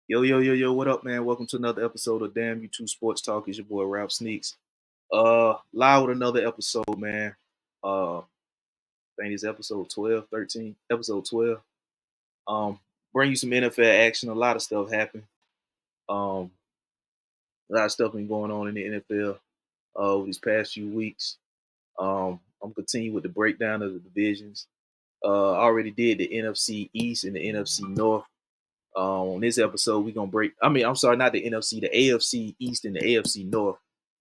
Yo, yo, yo, yo, what up, man? Welcome to another episode of Damn You Two Sports Talk. It's your boy Ralph Sneaks. Live with another episode, man. I think it's episode 12, 13, episode 12. Um, bring you some NFL action. A lot of stuff happened. Um, a lot of stuff been going on in the NFL over these past few weeks. I'm continuing with the breakdown of the divisions. I already did the NFC East and the NFC North. On this episode, we're gonna break. I'm sorry, not the NFC, the AFC East and the AFC North.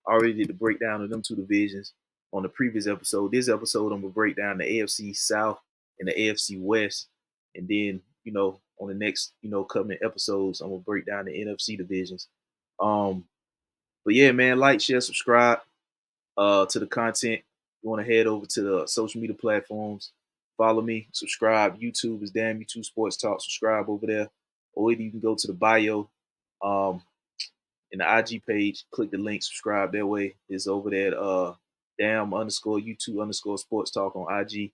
I already did the breakdown of them two divisions on the previous episode. This episode, I'm gonna break down the AFC South and the AFC West, and then on the next coming episodes, I'm gonna break down the NFC divisions. But yeah, man, like, share, subscribe to the content. You want to head over to the social media platforms, follow me, subscribe. YouTube is Damn You Two Sports Talk. Subscribe over there, or either you can go to the bio in the IG page, click the link, subscribe. That way, it's over there. Damn underscore YouTube underscore Sports Talk on IG. If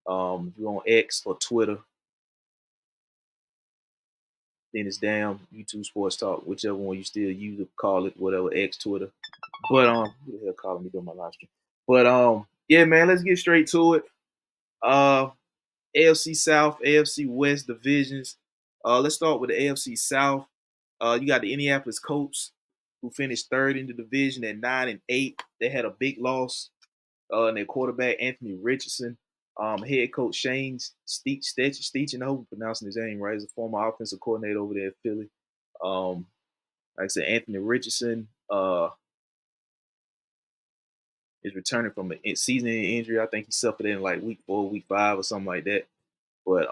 you're on X or Twitter, then it's Damn YouTube Sports Talk, whichever one you still use to call it, whatever, X, Twitter. But who the hell calling me during my live stream? But yeah, man, let's get straight to it. AFC South, AFC West divisions. Let's start with the AFC South. You got the Indianapolis Colts, who finished third in the division at 9-8. They had a big loss. And their quarterback Anthony Richardson, head coach Shane Steichen, I hope I'm pronouncing his name right. He's a former offensive coordinator over there at Philly. Like I said, Anthony Richardson is returning from a season-ending injury. I think he suffered it in like week 4, week 5, or something like that. But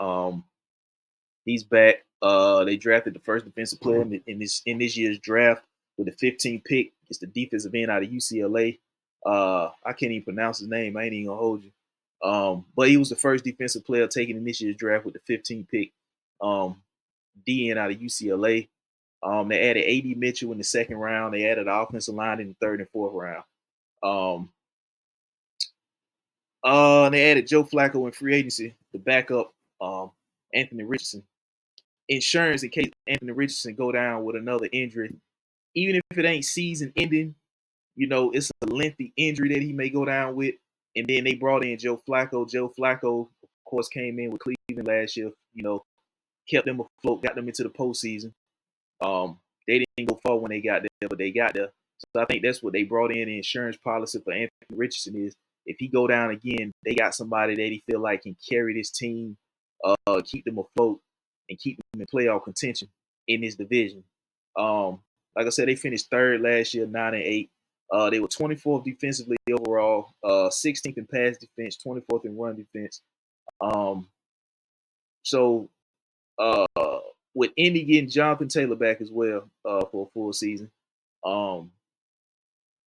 he's back. They drafted the first defensive player in this year's draft with the 15th pick. It's the defensive end out of UCLA. I can't even pronounce his name. I ain't even gonna hold you. But he was the first defensive player taken in this year's draft with the 15th pick. DN out of UCLA. They added A.D. Mitchell in the second round. They added the offensive line in the third and fourth round. They added Joe Flacco in free agency to back up Anthony Richardson. Insurance in case Anthony Richardson go down with another injury, even if it ain't season ending, it's a lengthy injury that he may go down with. And then they brought in Joe Flacco. Joe Flacco, of course, came in with Cleveland last year, kept them afloat, got them into the postseason. They didn't go far when they got there, but they got there. So I think that's what they brought in. The insurance policy for Anthony Richardson is if he go down again, they got somebody that he feel like can carry this team, keep them afloat, and keep them in playoff contention in this division. Like I said, they finished third last year, 9-8. They were 24th defensively overall, 16th in pass defense, 24th in run defense. So with Indy getting Jonathan Taylor back as well for a full season, you're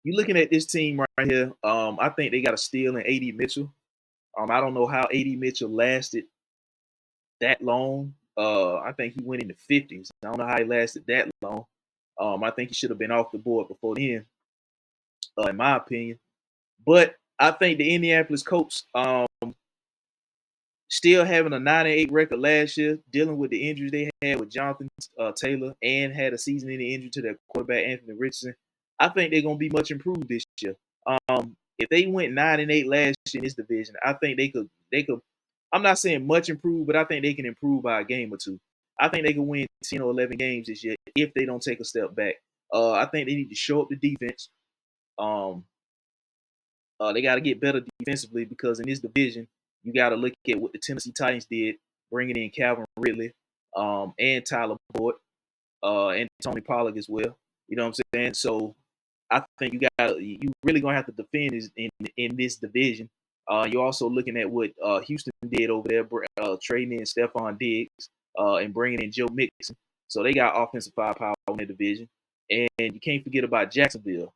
looking at this team right here. I think they got a steal in A.D. Mitchell. I don't know how A.D. Mitchell lasted that long. I think he went in the 50s. I don't know how he lasted that long. I think he should have been off the board before then, in my opinion. But I think the Indianapolis Colts, still having a 9-8 record last year, dealing with the injuries they had with Jonathan Taylor, and had a season-ending injury to their quarterback Anthony Richardson. I think they're gonna be much improved this year. If they went 9-8 last year in this division, I think they could. I'm not saying much improved, but I think they can improve by a game or two. I think they can win 10 or 11 games this year if they don't take a step back. I think they need to show up the defense. They got to get better defensively because in this division, you got to look at what the Tennessee Titans did, bringing in Calvin Ridley and Tyler Boyd and Tony Pollard as well. You know what I'm saying? So I think you really gonna have to defend in this division. You're also looking at what Houston did over there, trading in Stephon Diggs and bringing in Joe Mixon. So they got offensive firepower in the division. And you can't forget about Jacksonville.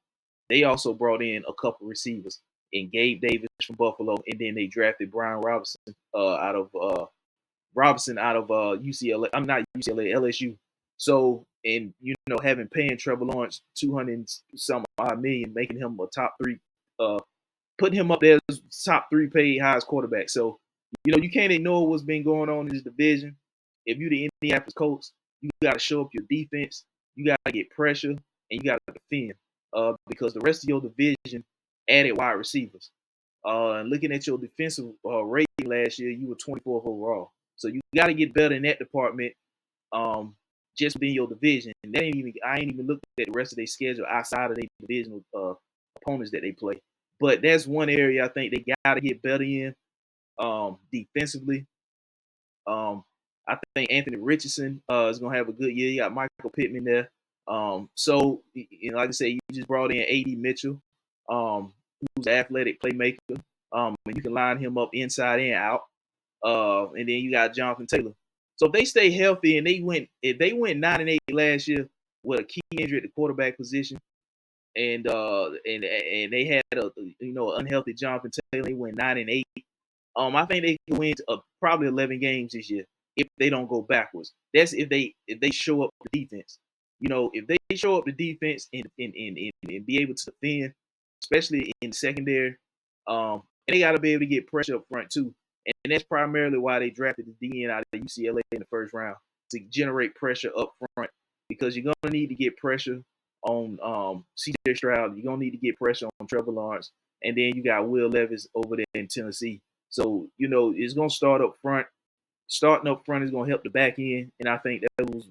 They also brought in a couple receivers and Gabe Davis from Buffalo, and then they drafted Brian Robinson out of UCLA. I'm not UCLA, LSU. So, and having paying Trevor Lawrence 200 some odd million, making him a top 3, putting him up there as top 3 paid highest quarterback. So, you can't ignore what's been going on in this division. If you're the Indianapolis Colts, you got to show up your defense, you got to get pressure, and you got to defend. Because the rest of your division added wide receivers. And looking at your defensive rating last year, you were 24th overall. So you got to get better in that department. Just within your division. And I ain't even looked at the rest of their schedule outside of their divisional opponents that they play. But that's one area I think they got to get better in defensively. I think Anthony Richardson is going to have a good year. You got Michael Pittman there. So, like I said, you just brought in A.D. Mitchell, who's an athletic playmaker. And you can line him up inside and out. And then you got Jonathan Taylor. So if they stay healthy and if they went 9-8 last year with a key injury at the quarterback position, and they had a unhealthy Jonathan Taylor, they went 9-8. I think they can win probably 11 games this year if they don't go backwards. That's if they show up the defense. If they show up the defense and be able to defend, especially in the secondary, and they got to be able to get pressure up front too. And that's primarily why they drafted the DN out of UCLA in the first round, to generate pressure up front, because you're going to need to get pressure on C.J. Stroud. You're going to need to get pressure on Trevor Lawrence. And then you got Will Levis over there in Tennessee. So, it's going to start up front. Starting up front is going to help the back end. And I think that was,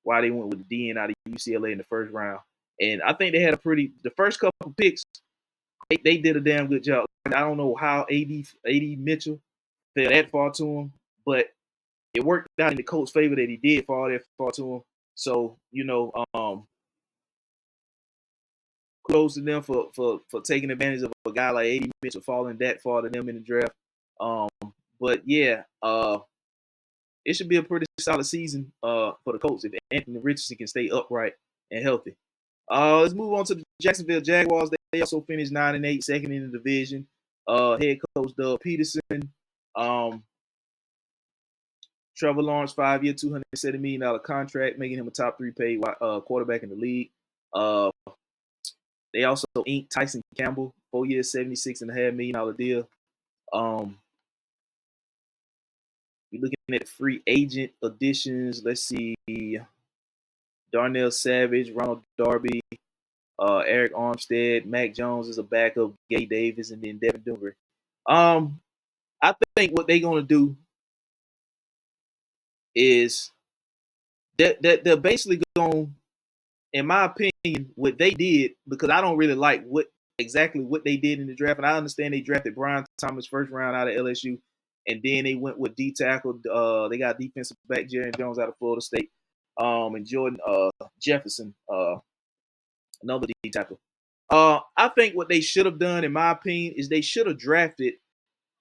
why they went with the DN out of UCLA in the first round. And I think they had the first couple of picks, they did a damn good job. I don't know how A.D. Mitchell fell that far to him, but it worked out in the coach's favor that he did fall that far to him. So, kudos to them for taking advantage of a guy like A.D. Mitchell falling that far to them in the draft. But yeah, it should be a pretty solid season for the Colts if Anthony Richardson can stay upright and healthy. Let's move on to the Jacksonville Jaguars. They also finished 9-8, second in the division. Head coach Doug Peterson. Trevor Lawrence, 5-year, $270 million contract, making him a top 3 paid quarterback in the league. They also inked Tyson Campbell, 4 years, $76.5 million deal. We're looking at free agent additions. Let's see. Darnell Savage, Ronald Darby, Eric Armstead, Mac Jones is a backup, Gay Davis, and then Devin Duggar. I think what they're going to do is they're basically going, in my opinion, what they did, because I don't really like exactly what they did in the draft. And I understand they drafted Brian Thomas first round out of LSU, and then they went with D tackle. They got defensive back Jerry Jones out of Florida State, and Jordan Jefferson, another D tackle. I think what they should have done, in my opinion, is they should have drafted.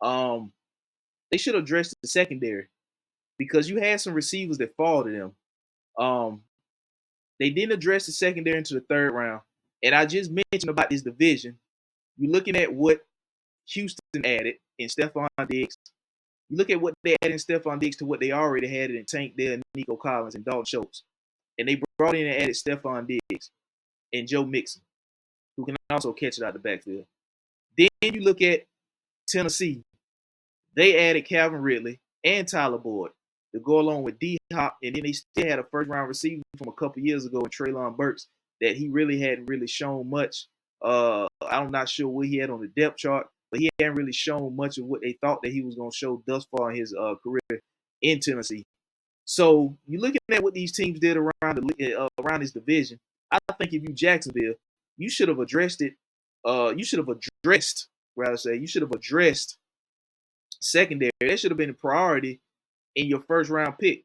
They should have addressed the secondary, because you had some receivers that fall to them. They didn't address the secondary into the third round. And I just mentioned about this division. You're looking at what Houston added in Stephon Diggs. You look at what they added in Stephon Diggs to what they already had in Tank Dell, Nico Collins, and Dalton Schultz. And they brought in and added Stephon Diggs and Joe Mixon, who can also catch it out the backfield. Then you look at Tennessee. They added Calvin Ridley and Tyler Boyd to go along with D-Hop, and then they still had a first-round receiver from a couple years ago in Treylon Burks that he really hadn't really shown much. I'm not sure what he had on the depth chart, but he hadn't really shown much of what they thought that he was going to show thus far in his career in Tennessee. So you're looking at what these teams did around this division. I think if you Jacksonville, you should have addressed secondary. That should have been a priority in your first round pick.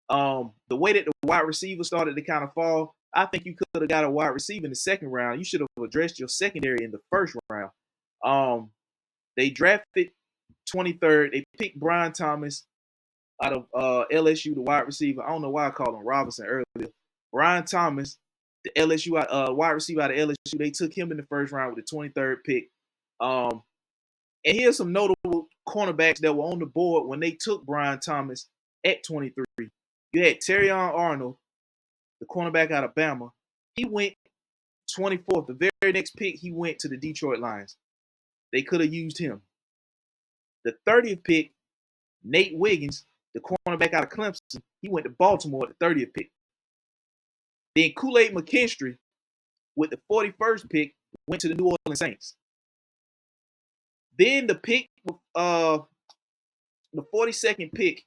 The way that the wide receiver started to kind of fall, I think you could have got a wide receiver in the second round. You should have addressed your secondary in the first round. They drafted 23rd. They picked Brian Thomas out of LSU, the wide receiver. I don't know why I called him Robinson earlier. Brian Thomas, the LSU wide receiver out of LSU. They took him in the first round with the 23rd pick. And here's some notable cornerbacks that were on the board when they took Brian Thomas at 23. You had Terrion Arnold, the cornerback out of Bama. He went 24th. The very next pick, he went to the Detroit Lions. They could have used him. The 30th pick, Nate Wiggins, the cornerback out of Clemson, he went to Baltimore at the 30th pick. Then Kool-Aid McKinstry, with the 41st pick, went to the New Orleans Saints. Then the 42nd pick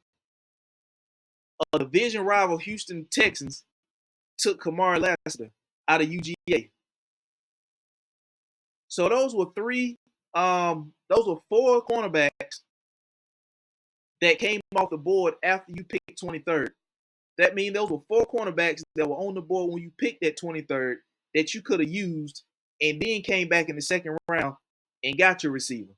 of division rival Houston Texans took Kamari Lassiter out of UGA. So those were four cornerbacks that came off the board after you picked 23rd. That means those were four cornerbacks that were on the board when you picked that 23rd that you could have used and then came back in the second round and got your receiver.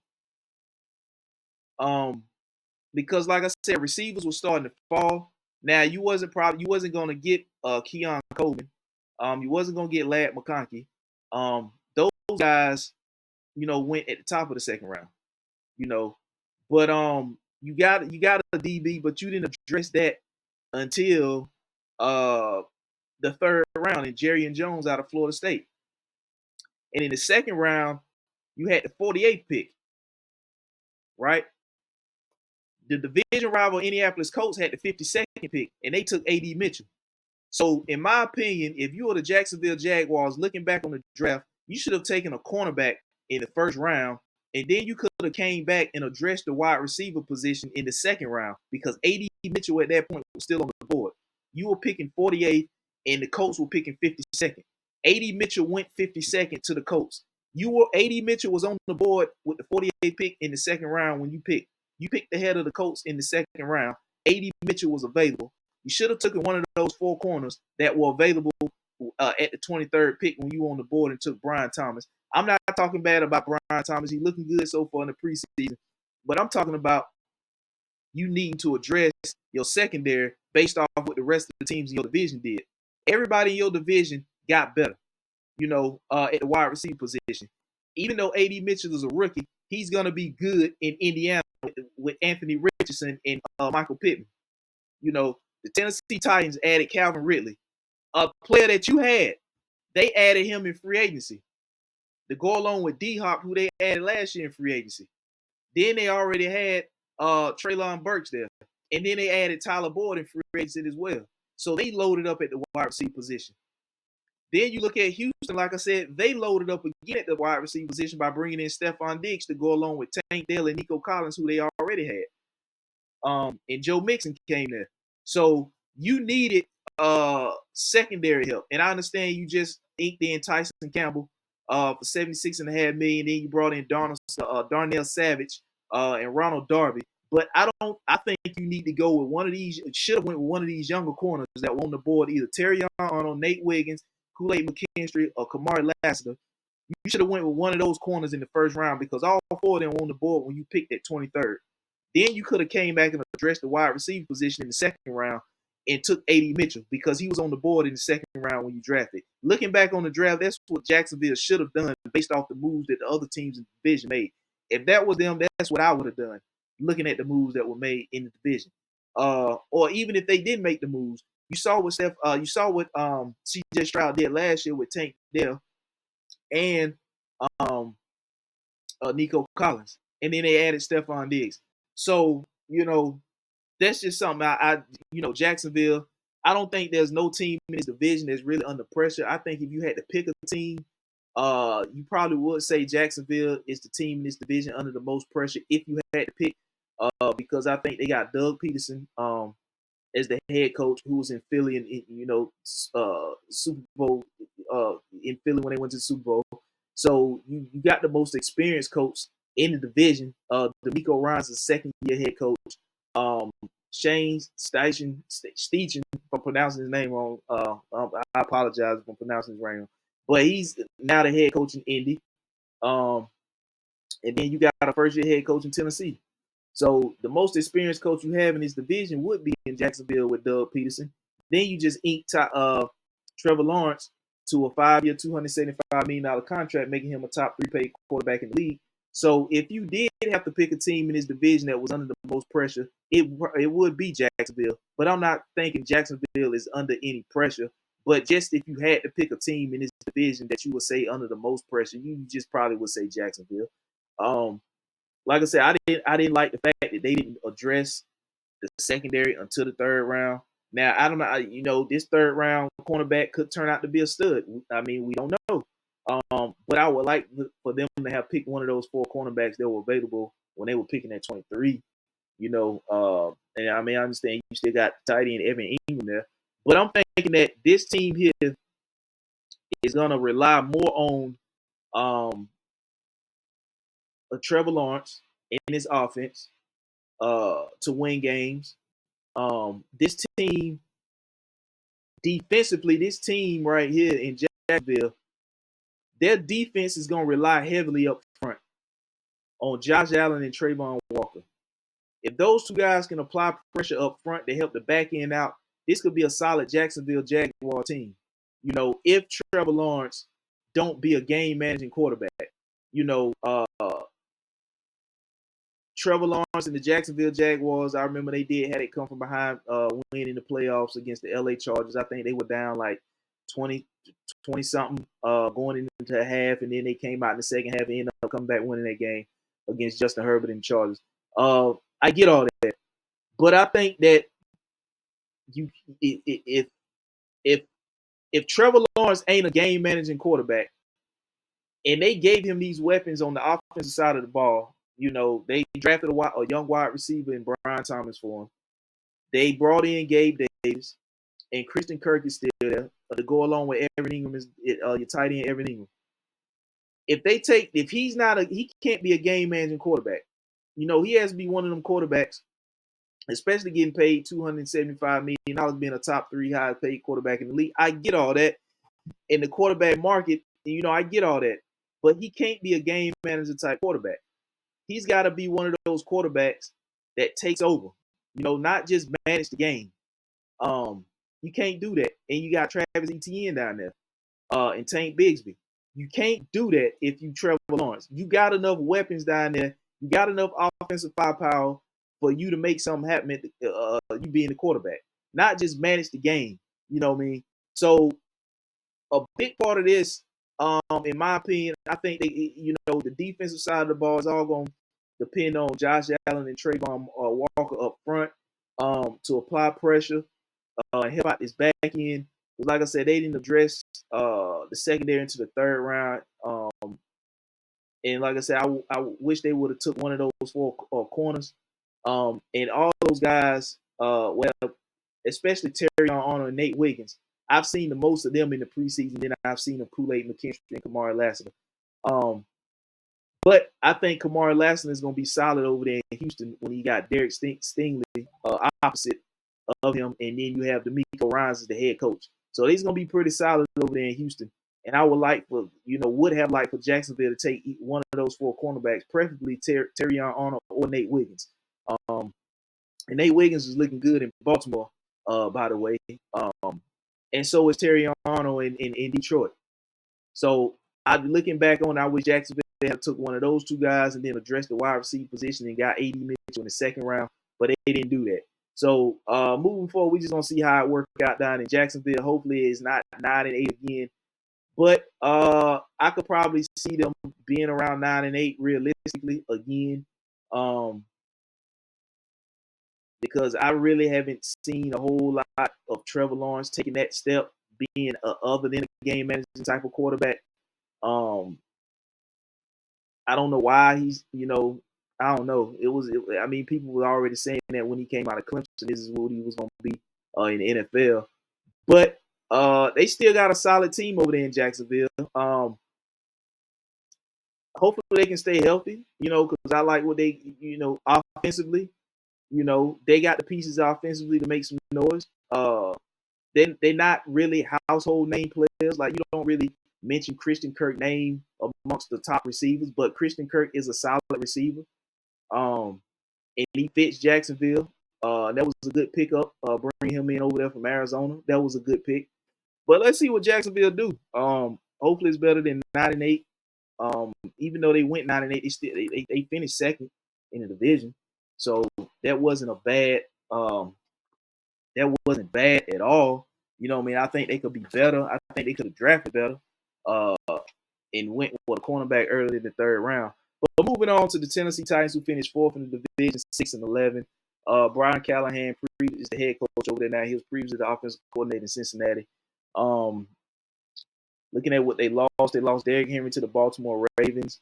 Because like I said, receivers were starting to fall. Now you wasn't going to get Keon Coleman. You wasn't going to get Ladd McConkey. Those guys, went at the top of the second round. But you got a DB, but you didn't address that until the third round in Jerry and Jones out of Florida State. And in the second round, you had the 48th pick, right? The division rival Indianapolis Colts had the 52nd pick, and they took A.D. Mitchell. So, in my opinion, if you were the Jacksonville Jaguars looking back on the draft, you should have taken a cornerback in the first round, and then you could have came back and addressed the wide receiver position in the second round because A.D. Mitchell at that point was still on the board. You were picking 48th, and the Colts were picking 52nd. A.D. Mitchell went 52nd to the Colts. A.D. Mitchell was on the board with the 48th pick in the second round when you picked. You picked the head of the Colts in the second round. A.D. Mitchell was available. You should have taken one of those four corners that were available at the 23rd pick when you were on the board and took Brian Thomas. I'm not talking bad about Brian Thomas. He's looking good so far in the preseason. But I'm talking about you needing to address your secondary based off what the rest of the teams in your division did. Everybody in your division got better, at the wide receiver position. Even though A.D. Mitchell is a rookie, he's going to be good in Indiana with Anthony Richardson and Michael Pittman. The Tennessee Titans added Calvin Ridley, a player that you had. They added him in free agency to go along with D-Hop, who they added last year in free agency. Then they already had Treylon Burks there. And then they added Tyler Boyd in free agency as well. So they loaded up at the wide receiver position. Then you look at Houston, like I said, they loaded up again at the wide receiver position by bringing in Stephon Diggs to go along with Tank Dell and Nico Collins, who they already had. And Joe Mixon came there. So you needed secondary help. And I understand you just inked in Tyson Campbell for $76.5 million. Then you brought in Darnell Savage and Ronald Darby. But I think you need to go with one of these. Should have went with one of these younger corners that were on the board, either Terrion Arnold, Nate Wiggins, Kool-Aid McKinstry, or Kamari Lassiter. You should have went with one of those corners in the first round because all four of them were on the board when you picked at 23rd. Then you could have came back and addressed the wide receiver position in the second round and took A.D. Mitchell because he was on the board in the second round when you drafted. Looking back on the draft, that's what Jacksonville should have done based off the moves that the other teams in the division made. If that was them, that's what I would have done, looking at the moves that were made in the division. Or even if they didn't make the moves, you saw what C.J. Stroud did last year with Tank Dell and Nico Collins. And then they added Stephon Diggs. So, that's just something Jacksonville, I don't think there's no team in this division that's really under pressure. I think if you had to pick a team, you probably would say Jacksonville is the team in this division under the most pressure if you had to pick, because I think they got Doug Peterson as the head coach who was in Philly and Super Bowl in Philly when they went to the Super Bowl. So you got the most experienced coach in the division. D'Amico Ryans is second-year head coach. Shane Steichen, if I'm pronouncing his name wrong. I apologize if I'm pronouncing his name wrong. But he's now the head coach in Indy. And then you got a first-year head coach in Tennessee. So the most experienced coach you have in this division would be in Jacksonville with Doug Peterson. Then you just inked Trevor Lawrence to a 5-year, $275 million contract, making him a top 3 paid quarterback in the league. So if you did have to pick a team in this division that was under the most pressure, it would be Jacksonville. But I'm not thinking Jacksonville is under any pressure. But just if you had to pick a team in this division that you would say under the most pressure, you just probably would say Jacksonville. Like I said, I didn't like the fact that they didn't address the secondary until the third round. Now, I don't know, this third round cornerback could turn out to be a stud. I mean, we don't know. But I would like for them to have picked one of those 4 cornerbacks that were available when they were picking at 23. And I mean, I understand you still got tight end Evan Ingram there, but I'm thinking that this team here is going to rely more on a Trevor Lawrence in his offense to win games. This team, defensively, this team right here in Jacksonville, their defense is going to rely heavily up front on Josh Allen and Trayvon Walker. If those 2 guys can apply pressure up front to help the back end out, this could be a solid Jacksonville Jaguar team. If Trevor Lawrence don't be a game-managing quarterback. Trevor Lawrence and the Jacksonville Jaguars, I remember they had it come from behind winning the playoffs against the LA Chargers. I think they were down like 20-something going into a half, and then they came out in the second half and ended up coming back winning that game against Justin Herbert and the Chargers. I get all that, but I think that if Trevor Lawrence ain't a game managing quarterback, and they gave him these weapons on the offensive side of the ball, they drafted a young wide receiver in Brian Thomas for him. They brought in Gabe Davis, and Christian Kirk is still there to go along with Evan Ingram your tight end Evan Ingram. If he can't be a game managing quarterback. He has to be one of them quarterbacks, especially getting paid $275 million, being a top 3 highest paid quarterback in the league. I get all that. In the quarterback market, I get all that. But he can't be a game manager type quarterback. He's got to be one of those quarterbacks that takes over, not just manage the game. You can't do that. And you got Travis Etienne down there and Tank Bigsby. You can't do that if you Trevor Lawrence. You got enough weapons down there. You got enough offensive firepower for you to make something happen, you being the quarterback, not just manage the game. You know what I mean? So a big part of this, in my opinion, I think the defensive side of the ball is all going to depend on Josh Allen and Trayvon Walker up front to apply pressure and help out this back end. Because like I said, they didn't address the secondary into the third round. And like I said, I wish they would have took one of those 4 corners. And all those guys, especially Terrion Arnold and Nate Wiggins, I've seen the most of them in the preseason. Then I've seen them Kool-Aid McKinstry and Kamari Lassiter. But I think Kamari Lassiter is going to be solid over there in Houston when he got Derek Stingley opposite of him, and then you have DeMeco Ryans as the head coach. So he's going to be pretty solid over there in Houston. And I would have liked for Jacksonville to take one of those 4 cornerbacks, preferably Terrion Arnold or Nate Wiggins. And Nate Wiggins is looking good in Baltimore, by the way. And so is Terrion Arnold in Detroit. So looking back on, I wish Jacksonville had took one of those 2 guys and then addressed the wide receiver position and got A.D. Mitchell in the second round, but they didn't do that. So moving forward, we just gonna see how it worked out down in Jacksonville. Hopefully, it's not 9-8 again, but I could probably see them being around 9-8 realistically again, because I really haven't seen a whole lot of Trevor Lawrence taking that step, being other than a game managing type of quarterback. I don't know why he's, I don't know. People were already saying that when he came out of Clemson, this is what he was going to be in the NFL. But they still got a solid team over there in Jacksonville. Hopefully they can stay healthy, because I like what they, offensively, they got the pieces offensively to make some noise. They're not really household name players. Like, you don't really mention Christian Kirk's name amongst the top receivers, but Christian Kirk is a solid receiver. And he fits Jacksonville. That was a good pickup, bringing him in over there from Arizona. That was a good pick. But let's see what Jacksonville do. Hopefully it's better than 9-8. Even though they went 9-8, they finished second in the division. So that wasn't wasn't bad at all. I think they could be better. I think they could have drafted better and went with a cornerback early in the third round. But moving on to the Tennessee Titans, who finished 4th in the division, 6-11. Brian Callahan is the head coach over there now. He was previously the offensive coordinator in Cincinnati. Looking at what they lost Derrick Henry to the Baltimore Ravens.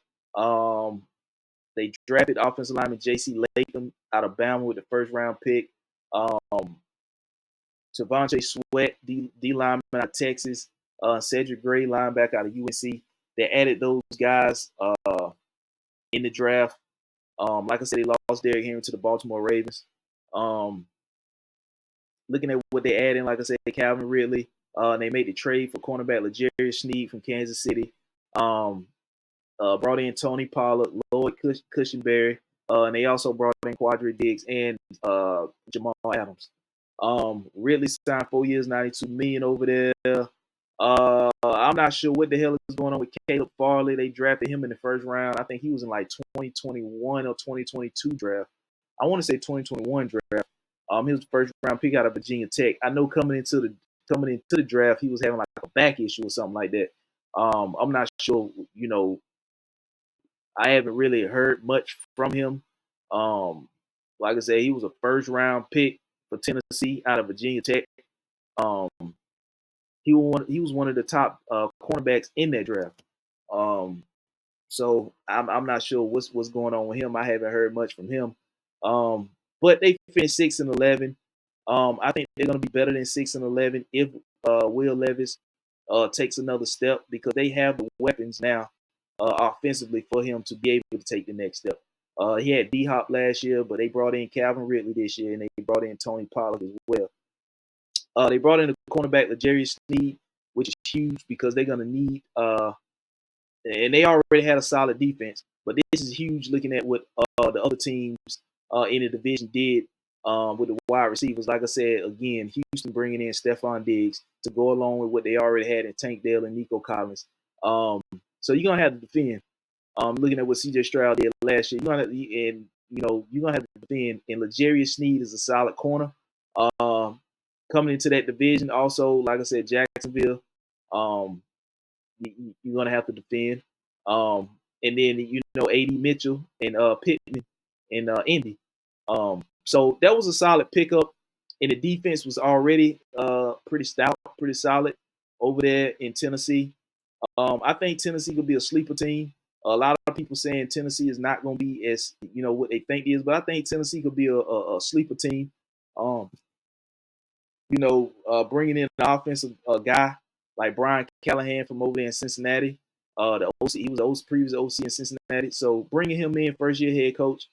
They drafted offensive lineman J.C. Latham out of Bama with the first round pick. Tavonte Sweat, D lineman out of Texas. Cedric Gray, linebacker out of UNC. They added those guys in the draft. Like I said, they lost Derrick Henry to the Baltimore Ravens. Looking at what they added, like I said, Calvin Ridley. They made the trade for cornerback L'Jarius Sneed from Kansas City. Brought in Tony Pollard, Lloyd Cushenberry, and they also brought in Quadri Diggs and Jamal Adams. Ridley signed 4 years, $92 million over there. I'm not sure what the hell is going on with Caleb Farley. They drafted him in the first round. I think he was in like 2021 or 2022 draft. I want to say 2021 draft. He was the first round pick out of Virginia Tech. I know coming into the draft, he was having like a back issue or something like that. I'm not sure. I haven't really heard much from him. Like I said, he was a first round pick for Tennessee out of Virginia Tech. He was one of the top cornerbacks in that draft. So I'm not sure what's going on with him. I haven't heard much from him. But they finished 6-11. I think they're going to be better than 6-11 if Will Levis takes another step, because they have the weapons now offensively for him to be able to take the next step. He had D-Hop last year, but they brought in Calvin Ridley this year, and they brought in Tony Pollard as well. They brought in the cornerback L'Jarius Sneed, which is huge because they're going to need and they already had a solid defense, but this is huge looking at what the other teams in the division did with the wide receivers. Like I said, again, Houston bringing in Stephon Diggs to go along with what they already had in Tank Dell and Nico Collins. So you're going to have to defend. Looking at what C.J. Stroud did last year, you're gonna have to defend. And L'Jarius Sneed is a solid corner. Coming into that division, also, like I said, Jacksonville, you're gonna have to defend. And then A.D. Mitchell and Pittman and Indy. So that was a solid pickup, and the defense was already pretty stout, pretty solid over there in Tennessee. I think Tennessee could be a sleeper team. A lot of people saying Tennessee is not going to be as what they think it is, but I think Tennessee could be a sleeper team. Bringing in an offensive guy like Brian Callahan from over there in Cincinnati. The OC, he was previous OC in Cincinnati, so bringing him in, first year head coach.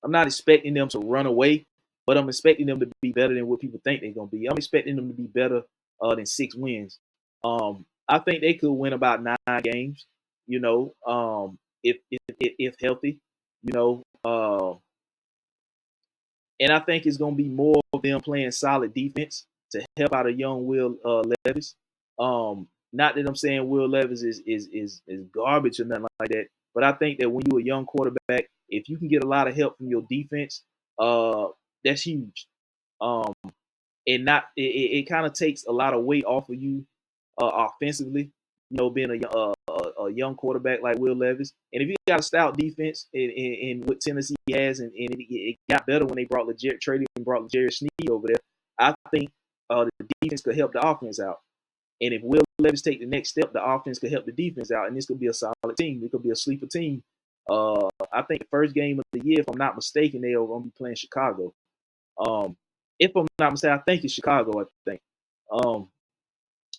I'm not expecting them to run away, but I'm expecting them to be better than what people think they're going to be. I'm expecting them to be better than 6 wins. I think they could win about 9 games, if healthy, and I think it's going to be more of them playing solid defense to help out a young Will Levis. Not that I'm saying Will Levis is garbage or nothing like that, but I think that when you're a young quarterback, if you can get a lot of help from your defense, that's huge. And it kind of takes a lot of weight off of you offensively, being a young quarterback like Will Levis. And if you got a stout defense in what Tennessee has, and it got better when they brought L'Jarius Sneed over there, I think the defense could help the offense out. And if Will Levis take the next step, the offense could help the defense out, and this could be a solid team. It could be a sleeper team. I think the first game of the year, if I'm not mistaken, they are going to be playing Chicago. If I'm not mistaken, I think it's Chicago. I think.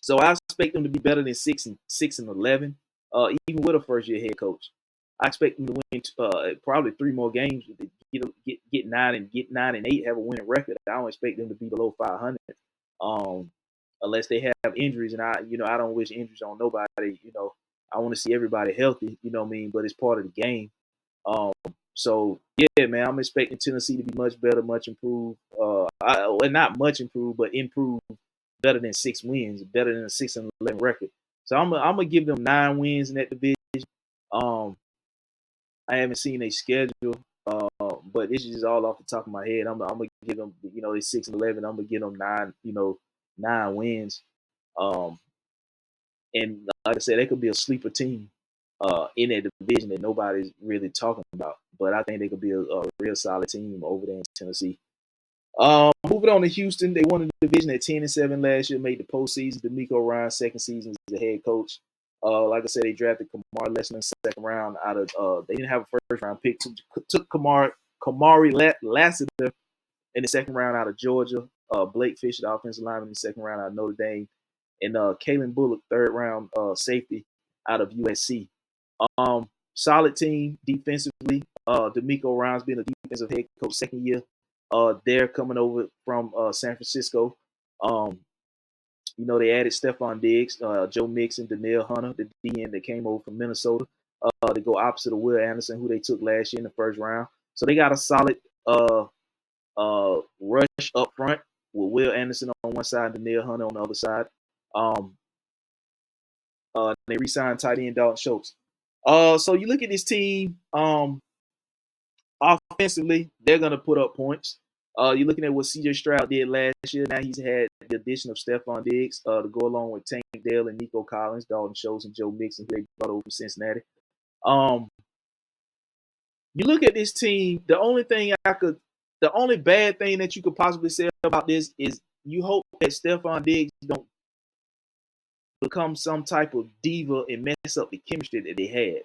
So I expect them to be better than 6-11, even with a first-year head coach. I expect them to win probably 3 more games, get 9 and 8, have a winning record. I don't expect them to be below 500, unless they have injuries. And I don't wish injuries on nobody. I want to see everybody healthy. You know what I mean? But it's part of the game. So yeah, man, I'm expecting Tennessee to be much better, much improved. Not much improved, but improved. Better than 6 wins, better than a 6-11 record. So I'm gonna give them 9 wins in that division. I haven't seen a schedule, but this is just all off the top of my head. I'm gonna give them, they 6-11. I'm gonna give them 9 wins. And like I said, they could be a sleeper team. in that division that nobody's really talking about. But I think they could be a real solid team over there in Tennessee. Moving on to Houston, they won the division at 10-7 last year, made the postseason. D'Amico Ryan's second season as the head coach. Like I said, they drafted Kamari Lessman in the second round out of they didn't have a first round pick. Took Kamari Lassiter in the second round out of Georgia. Blake Fisher, the offensive lineman, in the second round out of Notre Dame. And Kalen Bullock, third round safety out of USC. Solid team defensively. D'Amico Ryan's been a defensive head coach second year. They're coming over from San Francisco. They added Stephon Diggs, Joe Mixon, Danielle Hunter, the DN that came over from Minnesota. They go opposite of Will Anderson, who they took last year in the first round. So they got a solid rush up front with Will Anderson on one side, Danielle Hunter on the other side. They re-signed tight end Dalton Schultz. So you look at this team, offensively, they're going to put up points. You're looking at what C.J. Stroud did last year. Now he's had the addition of Stephon Diggs to go along with Tank Dell and Nico Collins, Dalton Schultz, and Joe Mixon, who they brought over from Cincinnati. You look at this team, the only bad thing that you could possibly say about this is you hope that Stephon Diggs don't become some type of diva and mess up the chemistry that they had.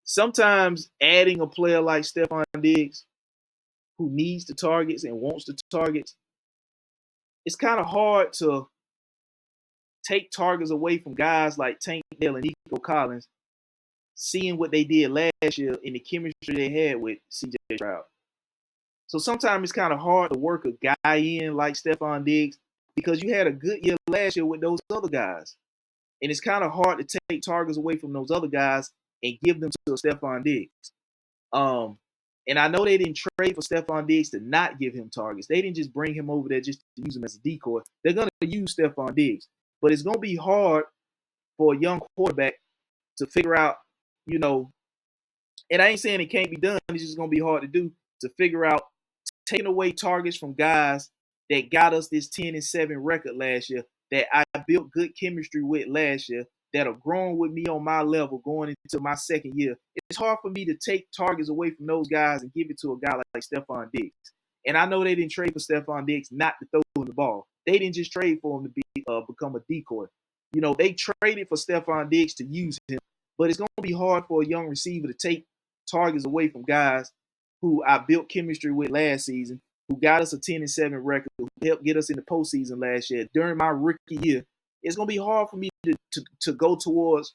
Sometimes adding a player like Stephon Diggs, who needs the targets and wants the targets, it's kind of hard to take targets away from guys like Tank Dell and Nico Collins, seeing what they did last year in the chemistry they had with C.J. Stroud. So sometimes it's kind of hard to work a guy in like Stephon Diggs because you had a good year last year with those other guys. And it's kind of hard to take targets away from those other guys and give them to Stephon Diggs. And I know they didn't trade for Stephon Diggs to not give him targets. They didn't just bring him over there just to use him as a decoy. They're going to use Stephon Diggs. But it's going to be hard for a young quarterback to figure out, and I ain't saying it can't be done. It's just going to be hard to do, to figure out taking away targets from guys that got us this 10-7 record last year, that I built good chemistry with last year, that are growing with me on my level going into my second year. It's hard for me to take targets away from those guys and give it to a guy like Stephon Diggs. And I know they didn't trade for Stephon Diggs not to throw him the ball. They didn't just trade for him to become a decoy. They traded for Stephon Diggs to use him, but it's going to be hard for a young receiver to take targets away from guys who I built chemistry with last season, who got us a 10-7 record, who helped get us in the postseason last year. During my rookie year, it's going to be hard for me to go towards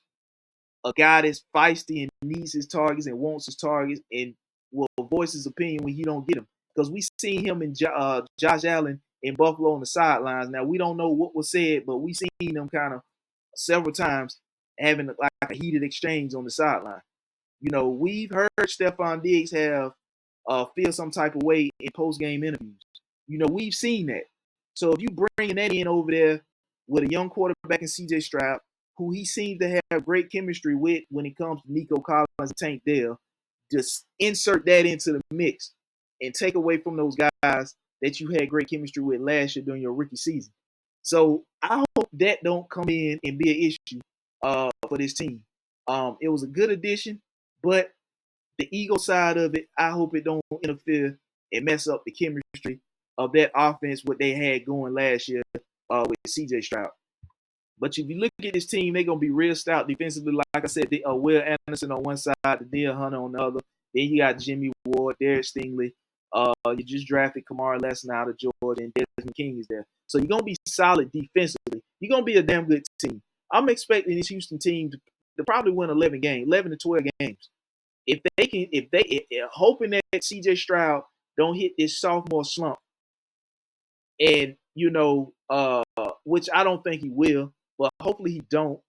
a guy that's feisty and needs his targets and wants his targets and will voice his opinion when he don't get them. Because we seen him and Josh Allen in Buffalo on the sidelines. Now, we don't know what was said, but we seen them kind of several times having like a heated exchange on the sideline. We've heard Stephon Diggs have feel some type of way in post-game interviews. We've seen that. So if you bring that in over there with a young quarterback in C.J. Stroud, who he seems to have great chemistry with when it comes to Nico Collins and Tank Dell, just insert that into the mix and take away from those guys that you had great chemistry with last year during your rookie season. So I hope that don't come in and be an issue for this team. It was a good addition, but the ego side of it, I hope it don't interfere and mess up the chemistry of that offense, what they had going last year with C.J. Stroud. But if you look at this team, they're going to be real stout defensively. Like I said, Will Anderson on one side, Danielle Hunter on the other. Then you got Jimmy Ward, Derek Stingley. You just drafted Kamari Lessman out of Georgia, and Desmond King is there. So you're going to be solid defensively. You're going to be a damn good team. I'm expecting this Houston team to probably win 11 to 12 games. If hoping that C.J. Stroud don't hit this sophomore slump, and which I don't think he will, but hopefully he don't.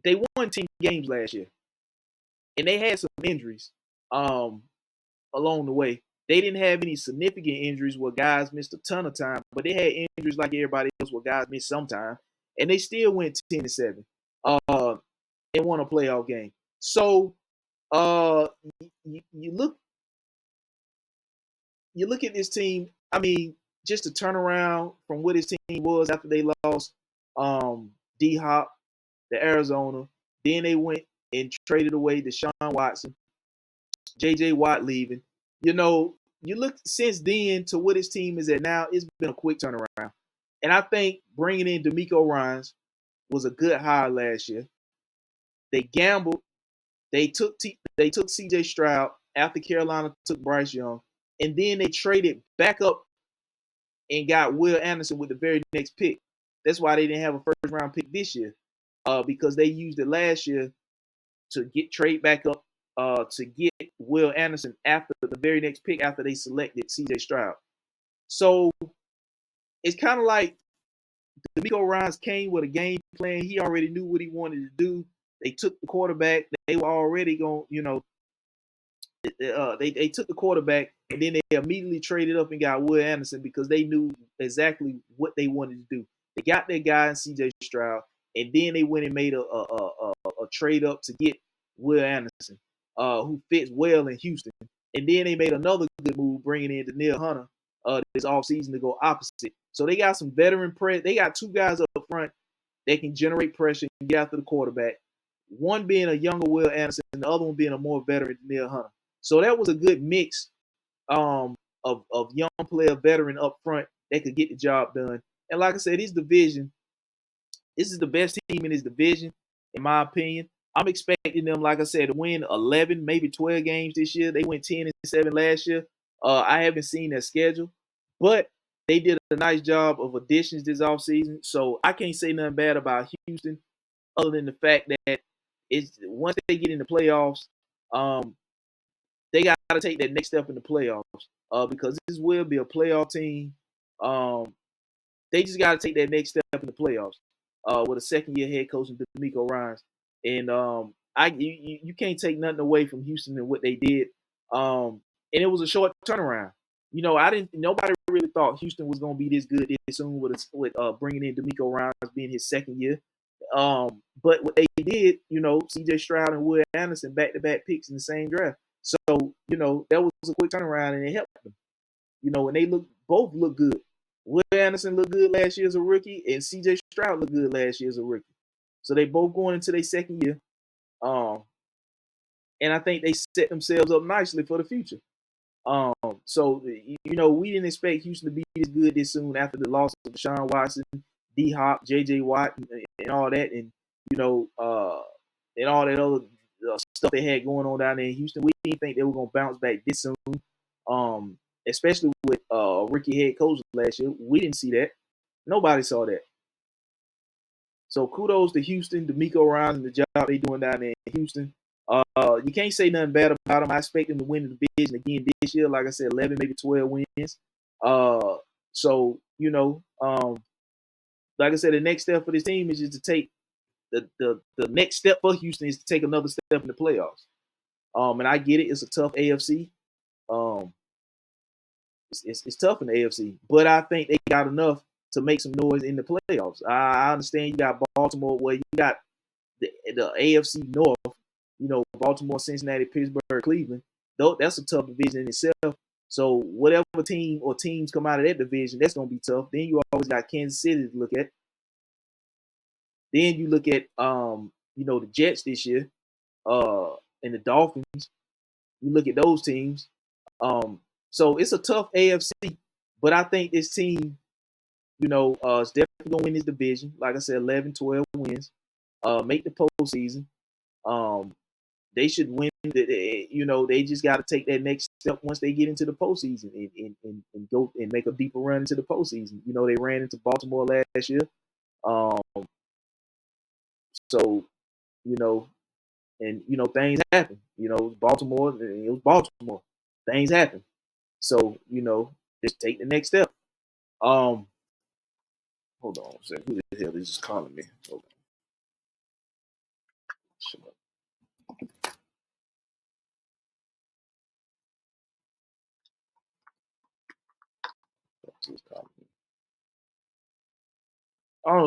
They won 10 games last year, and they had some injuries along the way. They didn't have any significant injuries where guys missed a ton of time, but they had injuries like everybody else where guys missed some time, and they still went 10-7 and won a playoff game. So you look at this team. I mean, just to turn around from what his team was after they lost D-Hop to Arizona. Then they went and traded away Deshaun Watson, J.J. Watt leaving. You know, you look since then to what his team is at now, it's been a quick turnaround. And I think bringing in D'Amico Ryans was a good hire last year. They gambled. They took C.J. Stroud after Carolina took Bryce Young, and then they traded back up and got Will Anderson with the very next pick. That's why they didn't have a first round pick this year, because they used it last year to get trade back up to get Will Anderson after the very next pick after they selected C.J. Stroud. So it's kind of like D'Amico Ryans came with a game plan. He already knew what he wanted to do. They took the quarterback. They were already going, they took the quarterback, and then they immediately traded up and got Will Anderson because they knew exactly what they wanted to do. They got their guy in C.J. Stroud, and then they went and made a trade up to get Will Anderson, who fits well in Houston. And then they made another good move, bringing in Danielle Hunter this offseason to go opposite. So they got some veteran press. They got two guys up front that can generate pressure and get after the quarterback. One being a younger Will Anderson, and the other one being a more veteran Danielle Hunter. So that was a good mix of young player, veteran up front that could get the job done. And like I said, this division, this is the best team in this division, in my opinion. I'm expecting them, like I said, to win 11, maybe 12 games this year. They went 10-7 last year. I haven't seen their schedule, but they did a nice job of additions this offseason. So I can't say nothing bad about Houston other than the fact that it's once they get in the playoffs, they got to take that next step in the playoffs because this will be a playoff team. They just got to take that next step in the playoffs with a second-year head coach in D'Amico Ryans. And you can't take nothing away from Houston and what they did. And it was a short turnaround. Nobody really thought Houston was going to be this good this soon with bringing in D'Amico Ryans being his second year. But what they did, C.J. Stroud and Will Anderson back-to-back picks in the same draft. So, that was a quick turnaround, and it helped them. And they both look good. Will Anderson looked good last year as a rookie, and C.J. Stroud looked good last year as a rookie. So they both going into their second year. And I think they set themselves up nicely for the future. So, we didn't expect Houston to be this good this soon after the loss of Deshaun Watson, D-Hop, J.J. Watt, and all that, and, and all that other stuff they had going on down there in Houston. We didn't think they were going to bounce back this soon, especially with rookie head coach last year. We didn't see that. Nobody saw that. So kudos to Houston, D'Amico Ryans, and the job they doing down there in Houston. You can't say nothing bad about them. I expect them to win the division again this year. Like I said, 11, maybe 12 wins. So, like I said, the next step for this team is just to take the next step for Houston is to take another step in the playoffs. And I get it. It's a tough AFC. It's tough in the AFC, but I think they got enough to make some noise in the playoffs. I understand you got Baltimore, where you got the AFC North, Baltimore, Cincinnati, Pittsburgh, Cleveland. That's a tough division in itself. So whatever team or teams come out of that division, that's going to be tough. Then you always got Kansas City to look at. Then you look at, the Jets this year and the Dolphins. You look at those teams. So it's a tough AFC, but I think this team, is definitely going to win this division. Like I said, 11, 12 wins. Make the postseason. They should win. They just got to take that next step once they get into the postseason and go and make a deeper run into the postseason. They ran into Baltimore last year. So, things happen. Baltimore, it was Baltimore. Things happen. So, just take the next step. Hold on a second. Who the hell is just calling me? Hold on. Shut up.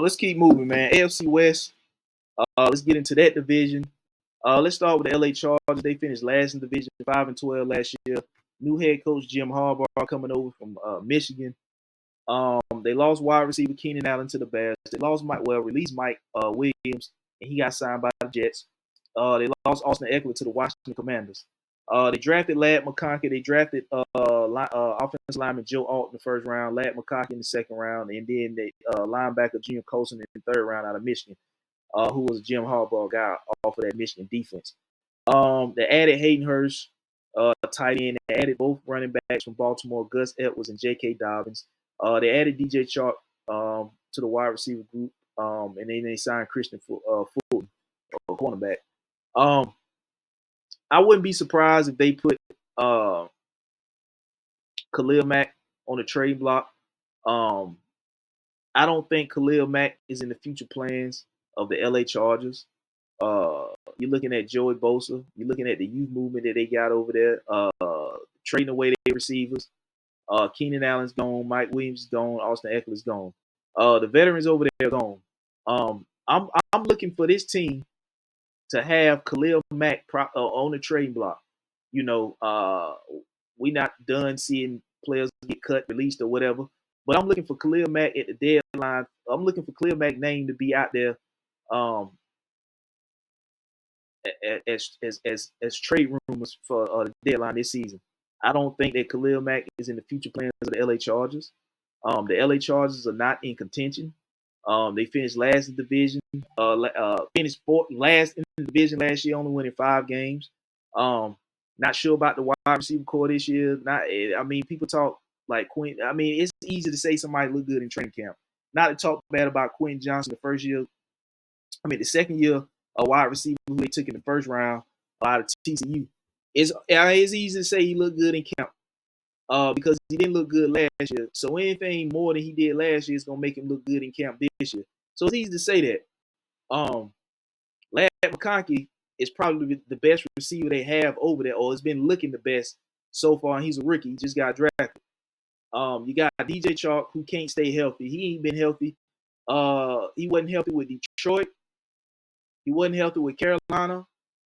Let's keep moving, man. AFC West. Let's get into that division. Let's start with the LA Chargers. They finished last in the division, 5-12 last year. New head coach Jim Harbaugh coming over from Michigan. They lost wide receiver Keenan Allen to the Bears. They lost released Mike Williams and he got signed by the Jets. They lost Austin Eckler to the Washington Commanders. They drafted Ladd McConkey. They drafted offensive lineman Joe Alt in the first round, Ladd McConkey in the second round, and then they linebacker Junior Colson in the third round out of Michigan, who was a Jim Harbaugh guy off of that Michigan defense. They added Hayden Hurst, tight end. They added both running backs from Baltimore, Gus Edwards and J.K. Dobbins. They added DJ Chark to the wide receiver group, and then they signed Christian Fulton, cornerback. I wouldn't be surprised if they put Khalil Mack on the trade block. I don't think Khalil Mack is in the future plans of the LA Chargers. You're looking at Joey Bosa. You're looking at the youth movement that they got over there, trading away their receivers. Keenan Allen's gone. Mike Williams is gone. Austin Eckler's gone. The veterans over there are gone. I'm looking for this team to have Khalil Mack on the trade block. You know, we're not done seeing players get cut, released, or whatever. But I'm looking for Khalil Mack at the deadline. I'm looking for Khalil Mack's name to be out there as trade rumors for the deadline this season. I don't think that Khalil Mack is in the future plans of the LA Chargers. The LA Chargers are not in contention. They finished last in the division. Finished last in the division last year, only winning 5 games. Not sure about the wide receiver core this year. People talk like Quinn. I mean, it's easy to say somebody look good in training camp. Not to talk bad about Quentin Johnson the first year. The second year, a wide receiver who they took in the first round out of TCU. It's easy to say he looked good in camp because he didn't look good last year. So anything more than he did last year is going to make him look good in camp this year. So it's easy to say that. Ladd McConkey is probably the best receiver they have over there, or has been looking the best so far. And he's a rookie. He just got drafted. You got DJ Chark, who can't stay healthy. He ain't been healthy. He wasn't healthy with Detroit. He wasn't healthy with Carolina,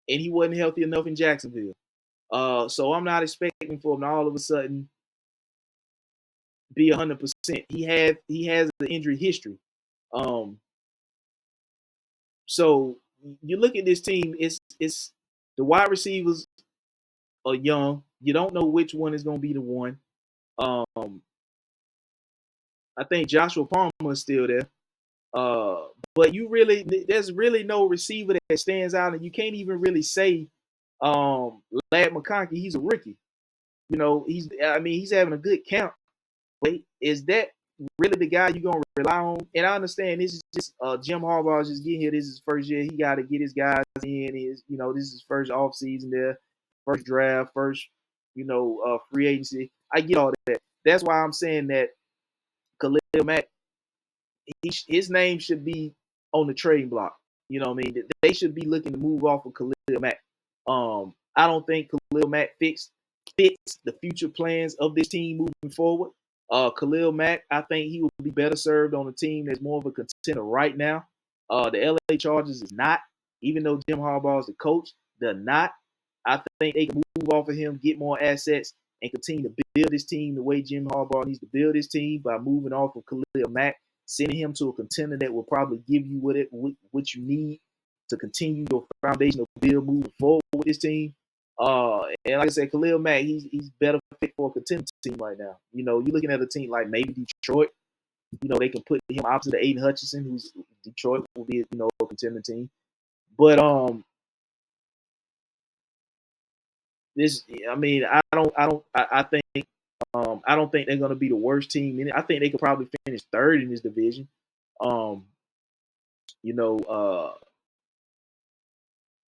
and he wasn't healthy enough in Jacksonville. So I'm not expecting for him to all of a sudden be 100%. He has the injury history. So you look at this team. It's the wide receivers are young. You don't know which one is going to be the one. I think Joshua Palmer is still there. But there's really no receiver that stands out, and you can't even really say Ladd McConkey, he's a rookie. You know, he's having a good camp. But is that really the guy you're gonna rely on? And I understand this is just Jim Harbaugh just getting here. This is his first year. He got to get his guys in. This is his first off season there, first draft, first free agency. I get all that. That's why I'm saying that Khalil Mack, his name should be on the trading block. You know what I mean? They should be looking to move off of Khalil Mack. I don't think Khalil Mack fits the future plans of this team moving forward. Khalil Mack, I think he will be better served on a team that's more of a contender right now. The LA Chargers is not, even though Jim Harbaugh is the coach, they're not. I think they can move off of him, get more assets, and continue to build this team the way Jim Harbaugh needs to build his team by moving off of Khalil Mack, sending him to a contender that will probably give you what you need to continue your foundational build moving forward with this team. And like I said, Khalil Mack, he's better fit for a contender team right now. You're looking at a team like maybe Detroit. They can put him opposite of Aiden Hutchinson, who's Detroit will be a contender team. But I don't think they're going to be the worst team in it. I think they could probably finish third in this division.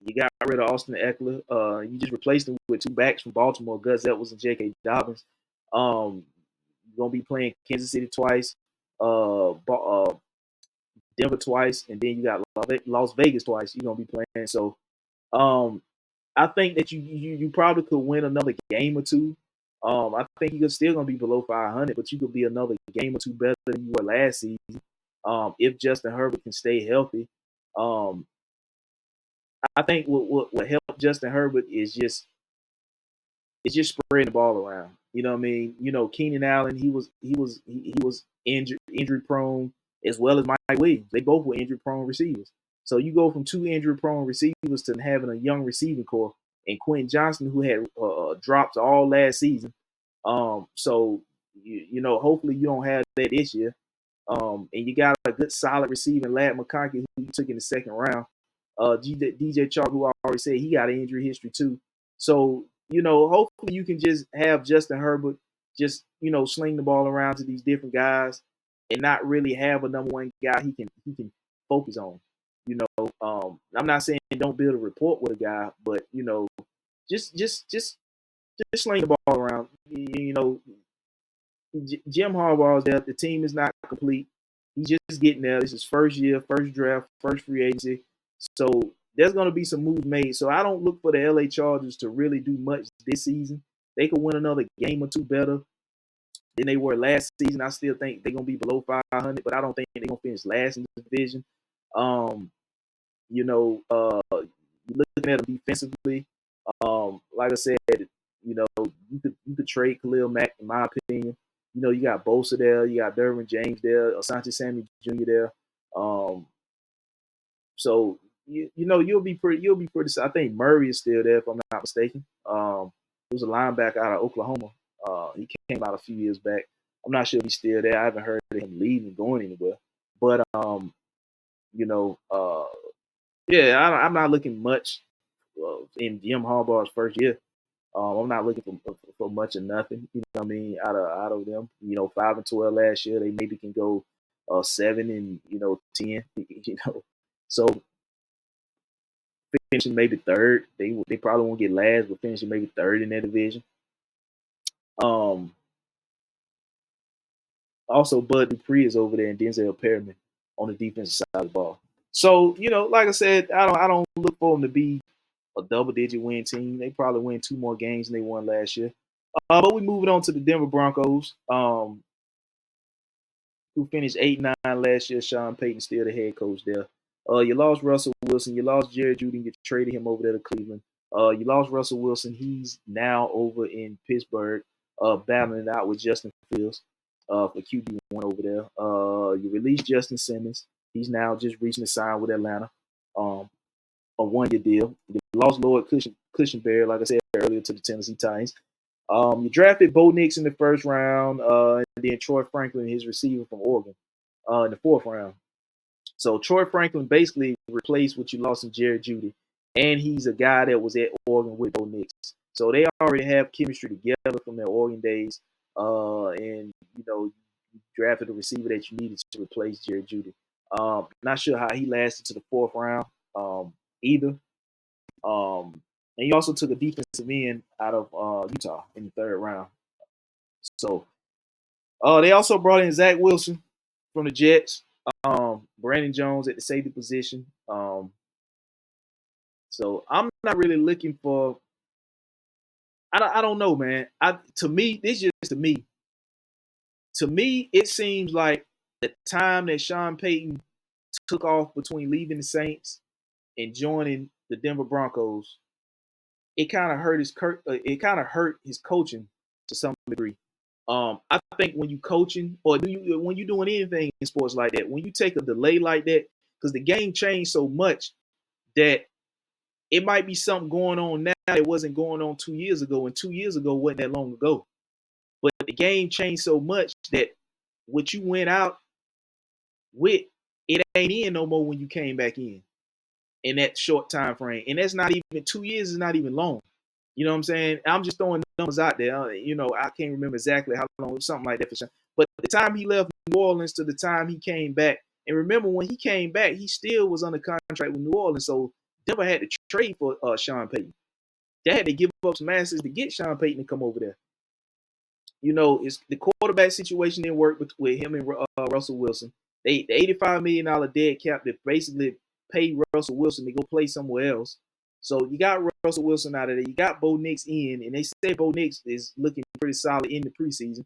You got rid of Austin Eckler. You just replaced him with 2 backs from Baltimore, Gus Edwards and J.K. Dobbins. You're going to be playing Kansas City twice, Denver twice, and then you got Las Vegas twice. You're going to be playing. So I think that you probably could win another game or two. I think you're still going to be below 500, but you could be another game or two better than you were last season if Justin Herbert can stay healthy. I think what helped Justin Herbert is just spreading the ball around. You know what I mean? Keenan Allen, he was injury prone as well as Mike Williams. They both were injury prone receivers. So you go from 2 injury-prone receivers to having a young receiving core, and Quentin Johnson, who had drops all last season. So hopefully you don't have that this year. And you got a good solid receiving Lad McConkey, who you took in the second round. DJ Chark, who I already said he got an injury history too. So hopefully you can just have Justin Herbert just sling the ball around to these different guys and not really have a number one guy he can focus on. I'm not saying don't build a rapport with a guy, but just sling the ball around. Jim Harbaugh's there. The team is not complete. He's just getting there. This is first year, first draft, first free agency. So there's going to be some moves made. So I don't look for the LA Chargers to really do much this season. They could win another game or two better than they were last season. I still think they're going to be below 500, but I don't think they're going to finish last in the division. Looking at them defensively, like I said, you could trade Khalil Mack, in my opinion. You got Bosa there, you got Derwin James there, Asante Samuel Jr. there. So you'll be pretty. I think Murray is still there, if I'm not mistaken. He was a linebacker out of Oklahoma. He came out a few years back. I'm not sure if he's still there. I haven't heard of him leaving, going anywhere. But I'm not looking much in Jim Harbaugh's first year. I'm not looking for much or nothing. You know what I mean? Out of them, 5-12 last year, they maybe can go 7-10. So finishing maybe third. They probably won't get last, but finishing maybe third in their division. Also, Bud Dupree is over there, and Denzel Perryman on the defensive side of the ball. So like I said, I don't look for them to be a double-digit win team. They probably win 2 more games than they won last year. But we moving on to the Denver Broncos, who finished 8-9 last year. Sean Payton still the head coach there. You lost Russell Wilson. You lost Jerry Jeudy. You traded him over there to Cleveland. You lost Russell Wilson. He's now over in Pittsburgh, battling it out with Justin Fields for QB1 over there. You released Justin Simmons. He's now just recently signed with Atlanta. A 1-year deal. You lost Lloyd Cushenberry, like I said earlier, to the Tennessee Titans. You drafted Bo Nix in the first round, and then Troy Franklin, his receiver from Oregon, in the 4th round. So Troy Franklin basically replaced what you lost in Jerry Jeudy, and he's a guy that was at Oregon with Bo Nix. So they already have chemistry together from their Oregon days, and you drafted a receiver that you needed to replace Jerry Jeudy. Not sure how he lasted to the 4th round either. And you also took a defensive end out of Utah in the 3rd round. So they also brought in Zach Wilson from the Jets, Brandon Jones at the safety position. So I'm not really looking for. I don't know, man. To me, it seems like the time that Sean Payton took off between leaving the Saints and joining the Denver Broncos, it kind of hurt his coaching to some degree. I think when you coaching or when you're doing anything in sports like that, when you take a delay like that, because the game changed so much that it might be something going on now that wasn't going on 2 years ago, and 2 years ago wasn't that long ago. But the game changed so much that what you went out with, it ain't in no more when you came back in that short time frame. And that's not even 2 years is not even long. You know what I'm saying? I'm just throwing numbers out there. I can't remember exactly how long, something like that for sure. But the time he left New Orleans to the time he came back, and remember when he came back, he still was under contract with New Orleans. So Denver had to trade for Sean Payton. They had to give up some assets to get Sean Payton to come over there. It's the quarterback situation didn't work with him and Russell Wilson. The $85 million dead cap that basically paid Russell Wilson to go play somewhere else. So you got Russell Wilson out of there. You got Bo Nix in, and they say Bo Nix is looking pretty solid in the preseason.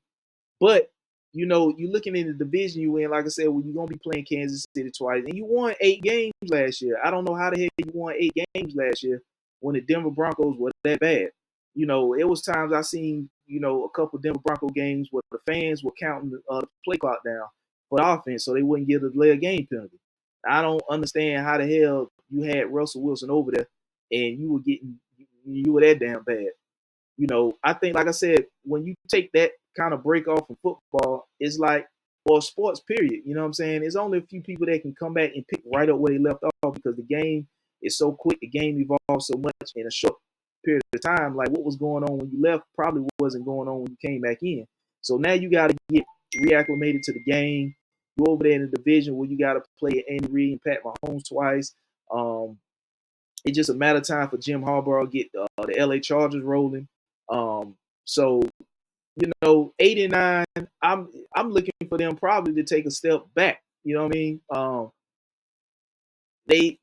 But, you're looking in the division you in, like I said, when you're going to be playing Kansas City twice. And you won 8 games last year. I don't know how the heck you won 8 games last year when the Denver Broncos were that bad. It was times I seen, a couple Denver Bronco games where the fans were counting the play clock down for the offense so they wouldn't give the delay of game penalty. I don't understand how the hell you had Russell Wilson over there and you were that damn bad. I think, like I said, when you take that kind of break off from football, it's like, or sports period, you know what I'm saying? There's only a few people that can come back and pick right up where they left off because the game is so quick. The game evolves so much in a short period of time. Like what was going on when you left probably wasn't going on when you came back in. So now you got to get reacclimated to the game. You over there in the division where you got to play Andy Reid and Pat Mahomes twice. It's just a matter of time for Jim Harbaugh to get the LA Chargers rolling. So 8 and 9, I'm looking for them probably to take a step back. You know what I mean? They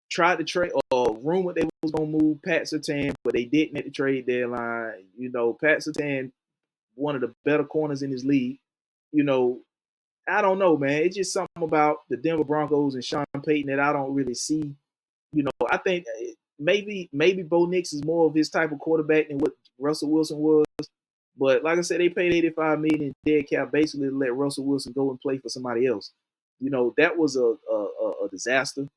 tried to trade or rumored they was gonna move Pat Surtain, but they didn't at the trade deadline. Pat Surtain, one of the better corners in his league. I don't know, man. It's just something about the Denver Broncos and Sean Payton that I don't really see. I think maybe Bo Nix is more of his type of quarterback than what Russell Wilson was. But like I said, they paid $85 million in dead cap basically to let Russell Wilson go and play for somebody else. That was a disaster.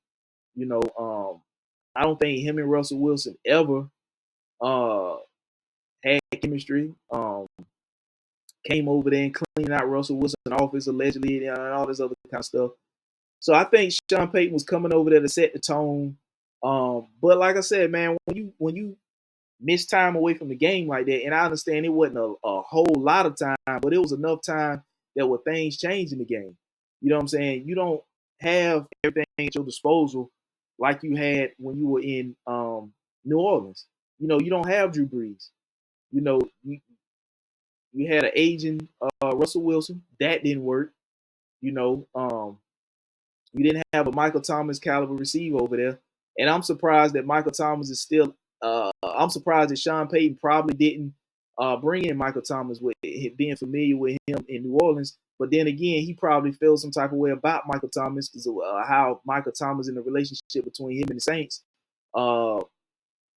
I don't think him and Russell Wilson ever had chemistry. Came over there and cleaned out Russell Wilson's office allegedly and all this other kind of stuff. So I think Sean Payton was coming over there to set the tone. But like I said, man, when you miss time away from the game like that, and I understand it wasn't a whole lot of time, but it was enough time that where things change in the game. You know what I'm saying? You don't have everything at your disposal like you had when you were in New Orleans. You don't have Drew Brees. You had an aging Russell Wilson. That didn't work. You know, you didn't have a Michael Thomas caliber receiver over there. And I'm surprised that Michael Thomas is still I'm surprised that Sean Payton probably didn't bring in Michael Thomas with being familiar with him in New Orleans. But then again, he probably felt some type of way about Michael Thomas because of how Michael Thomas in the relationship between him and the Saints uh,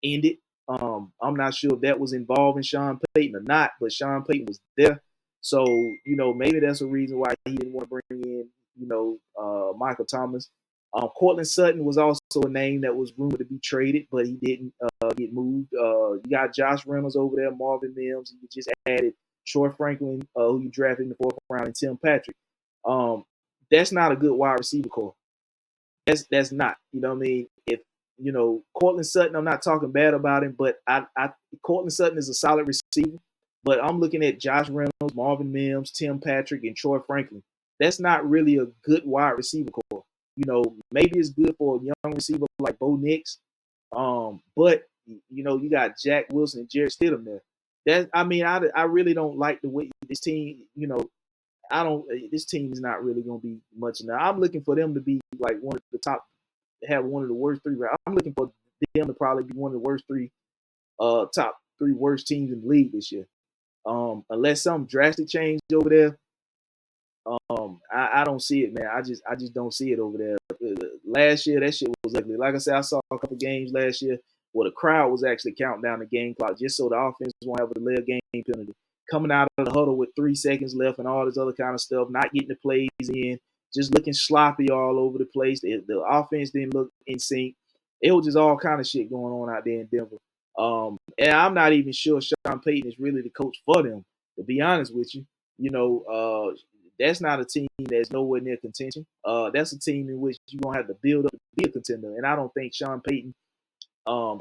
ended. I'm not sure if that was involving Sean Payton or not, but Sean Payton was there. So, maybe that's a reason why he didn't want to bring in, Michael Thomas. Cortland Sutton was also a name that was rumored to be traded, but he didn't get moved. You got Josh Reynolds over there, Marvin Mims. You just added Troy Franklin, who you drafted in the fourth round, and Tim Patrick. That's not a good wide receiver core. That's not. You know what I mean? If Cortland Sutton, I'm not talking bad about him, but Cortland Sutton is a solid receiver. But I'm looking at Josh Reynolds, Marvin Mims, Tim Patrick, and Troy Franklin. That's not really a good wide receiver core. Maybe it's good for a young receiver like Bo Nix. But you got Jack Wilson and Jarrett Stidham there. I really don't like the way this team, this team is not really going to be much now. I'm looking for them to be like one of the top, have one of the worst three. I'm looking for them to probably be one of the worst three, top three worst teams in the league this year. Unless some drastic change over there, I don't see it, man. I just don't see it over there. Last year, that shit was ugly. Like I said, I saw a couple games last year where the crowd was actually counting down the game clock just so the offense won't have a delay of game penalty. Coming out of the huddle with 3 seconds left and all this other kind of stuff, not getting the plays in, just looking sloppy all over the place. The offense didn't look in sync. It was just all kind of shit going on out there in Denver. And I'm not even sure Sean Payton is really the coach for them, to be honest with you. That's not a team that's nowhere near contention. That's a team in which you're gonna have to build up to be a contender. And I don't think Sean Payton,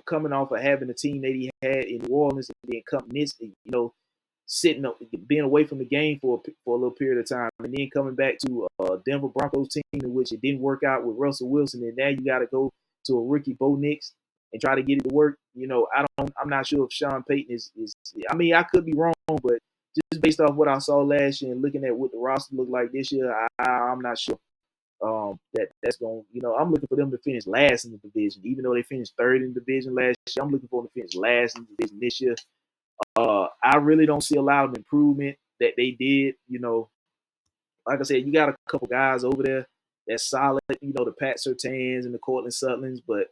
coming off of having the team that he had in New Orleans and then sitting up, being away from the game for a little period of time, and then coming back to a Denver Broncos team in which it didn't work out with Russell Wilson, and now you got to go to a rookie Bo Nix and try to get it to work. I'm not sure if Sean Payton is. I could be wrong, but just based off what I saw last year and looking at what the roster looked like this year, I'm not sure that's going. I'm looking for them to finish last in the division, even though they finished third in the division last year. I'm looking for them to finish last in the division this year. I really don't see a lot of improvement that they did. Like I said, you got a couple guys over there that's solid. The Pat Surtains and the Cortland Sutlins, but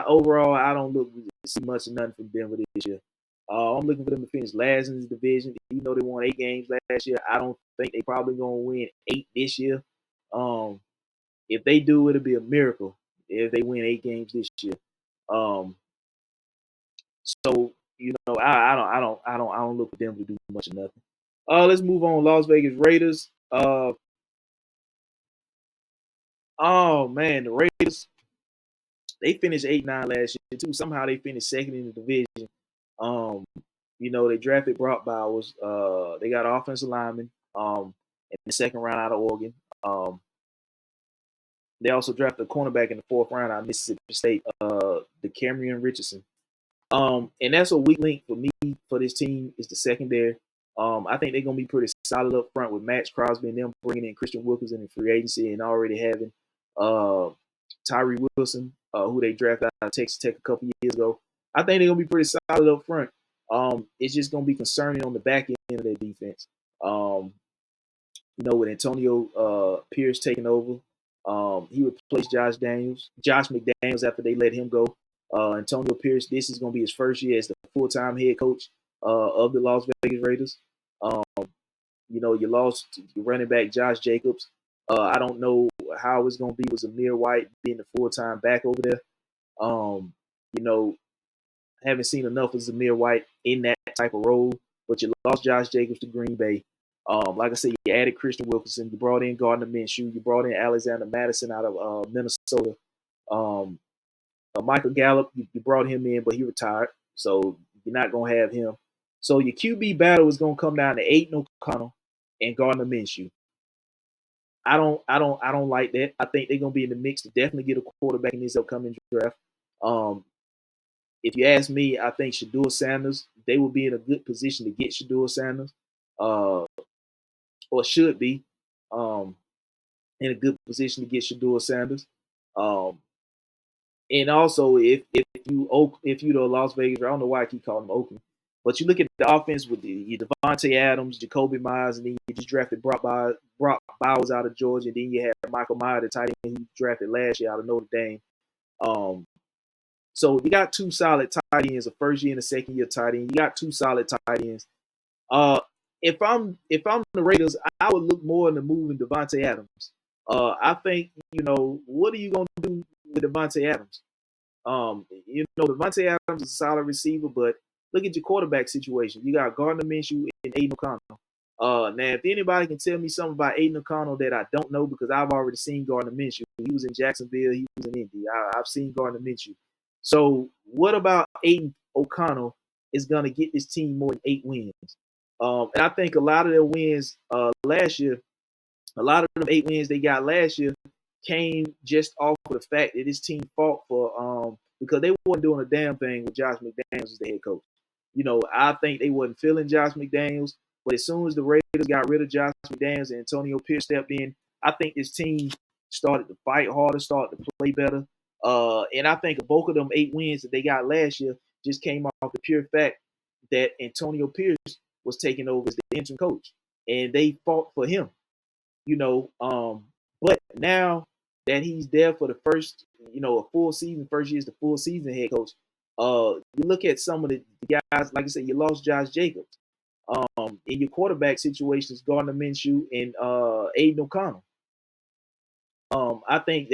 overall, I don't see much of nothing from Denver this year. I'm looking for them to finish last in the division. Even though they won 8 games last year, I don't think they probably gonna win 8 this year. If they do, it'll be a miracle if they win 8 games this year. Um, so I don't look for them to do much of nothing. Let's move on. Las Vegas Raiders. Oh man, the Raiders, they finished 8-9 last year too. Somehow they finished second in the division. Um, they drafted Brock Bowers. They got an offensive lineman in the second round out of Oregon. They also drafted a cornerback in the fourth round out of Mississippi State, the Cameron Richardson. And that's a weak link for me for this team is the secondary. I think they're gonna be pretty solid up front with Max Crosby and them bringing in Christian Wilkinson in free agency and already having Tyree Wilson, who they drafted out of Texas Tech a couple years ago. I think they're gonna be pretty solid up front. It's just gonna be concerning on the back end of their defense. With Antonio Pierce taking over, he replaced Josh McDaniels after they let him go. Antonio Pierce, this is going to be his first year as the full-time head coach of the Las Vegas Raiders. You lost your running back Josh Jacobs. I don't know how it's going to be with Zamir White being the full-time back over there. Haven't seen enough of Zamir White in that type of role, but you lost Josh Jacobs to Green Bay. Like I said, you added Christian Wilkinson. You brought in Gardner Minshew. You brought in Alexander Madison out of Minnesota. Michael Gallup, you brought him in, but he retired, so you're not gonna have him. So your QB battle is gonna come down to Aiden O'Connell and Gardner Minshew. I don't like that. I think they're gonna be in the mix to definitely get a quarterback in this upcoming draft. If you ask me, I think Shedeur Sanders, they will be in a good position to get Shedeur Sanders, or should be in a good position to get Shedeur Sanders. And also, if you the Las Vegas, I don't know why I keep calling them Oakland, but you look at the offense with your Devontae Adams, Jacoby Myers, and then you just drafted Brock Bowers out of Georgia, and then you have Michael Meyer, the tight end who drafted last year out of Notre Dame. So you got two solid tight ends, a first year and a second year tight end. You got two solid tight ends. If I'm the Raiders, I would look more into moving Devontae Adams. I think what are you gonna do with Devontae Adams? Devontae Adams is a solid receiver, but look at your quarterback situation. You got Gardner Minshew and Aiden O'Connell. Now, if anybody can tell me something about Aiden O'Connell that I don't know, because I've already seen Gardner Minshew. He was in Jacksonville. He was in Indy. I've seen Gardner Minshew. So what about Aiden O'Connell is going to get this team more than 8 wins? And I think a lot of their wins last year, a lot of them 8 wins they got last year came just off of the fact that this team fought for because they weren't doing a damn thing with Josh McDaniels as the head coach. I think they wasn't feeling Josh McDaniels, but as soon as the Raiders got rid of Josh McDaniels and Antonio Pierce stepped in, I think this team started to fight harder, started to play better. And I think a bulk of them 8 wins that they got last year just came off the pure fact that Antonio Pierce was taking over as the interim coach, and they fought for him. But now that he's there for the first, a full season, first year as the full season head coach, you look at some of the guys, like I said, you lost Josh Jacobs. In your quarterback situations, Gardner Minshew and Aiden O'Connell. I think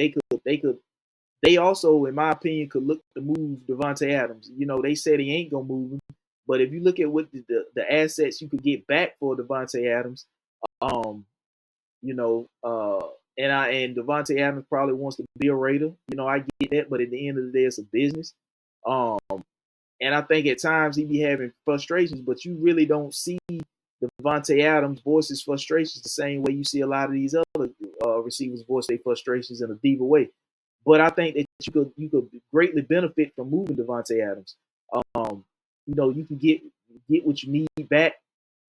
they also, in my opinion, could look to move Devontae Adams. They said he ain't gonna move him, but if you look at what the assets you could get back for Devontae Adams, and Devontae Adams probably wants to be a Raider. I get that, but at the end of the day, it's a business. And I think at times he be having frustrations, but you really don't see Devontae Adams voice his frustrations the same way you see a lot of these other receivers voice their frustrations in a deeper way. But I think that you could greatly benefit from moving Devontae Adams. You can get what you need back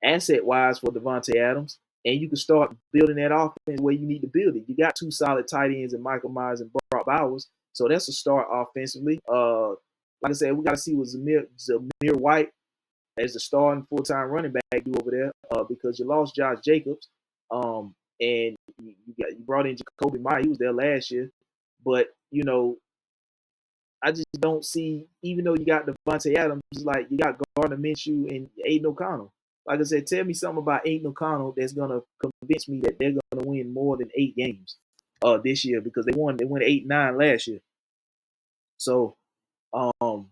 asset wise for Devontae Adams, and you can start building that offense where you need to build it. You got 2 solid tight ends in Michael Myers and Brock Bowers, so that's a start offensively. Like I said, we got to see what Zamir White as the starting full-time running back do over there, because you lost Josh Jacobs, and you brought in Jacoby Meyer. He was there last year, but I just don't see. Even though you got Devontae Adams, like you got Gardner Minshew and Aiden O'Connell. like I said, tell me something about Aiden O'Connell that's gonna convince me that they're gonna win more than 8 games this year, because they won 8-9 last year. So um,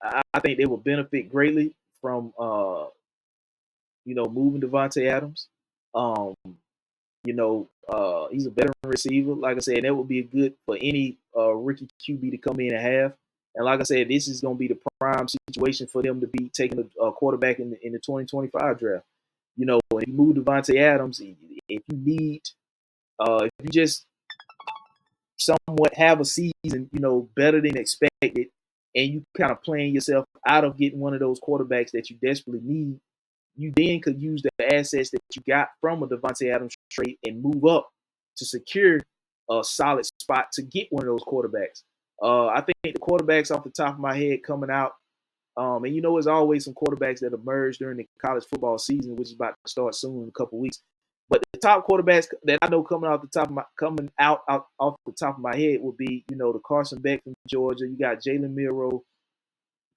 I think they will benefit greatly from moving Devontae Adams. Um, he's a veteran receiver. Like I said, that would be good for any rookie QB to come in and have. And like I said, this is going to be the prime situation for them to be taking a quarterback in the 2025 draft. If you move Devontae Adams, if you need, if you just somewhat have a season, better than expected, and you kind of playing yourself out of getting one of those quarterbacks that you desperately need, you then could use the assets that you got from a Devontae Adams trade and move up to secure a solid spot to get one of those quarterbacks. I think the quarterbacks off the top of my head coming out, and there's always some quarterbacks that emerge during the college football season, which is about to start soon in a couple weeks. But the top quarterbacks that I know coming out off the top of my head would be, the Carson Beck from Georgia. You got Jalen Milroe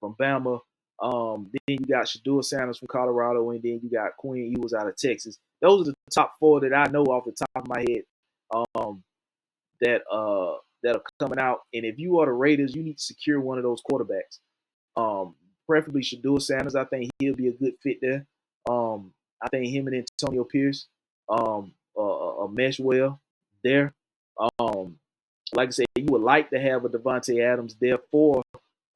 from Bama. Then you got Shedeur Sanders from Colorado, and then you got Quinn Ewers out of Texas. Those are the top four that I know off the top of my head that are coming out. And if you are the Raiders, you need to secure one of those quarterbacks. Preferably Shedeur Sanders. I think he'll be a good fit there. I think him and Antonio Pierce mesh well there. Like I said, you would like to have a Devontae Adams there for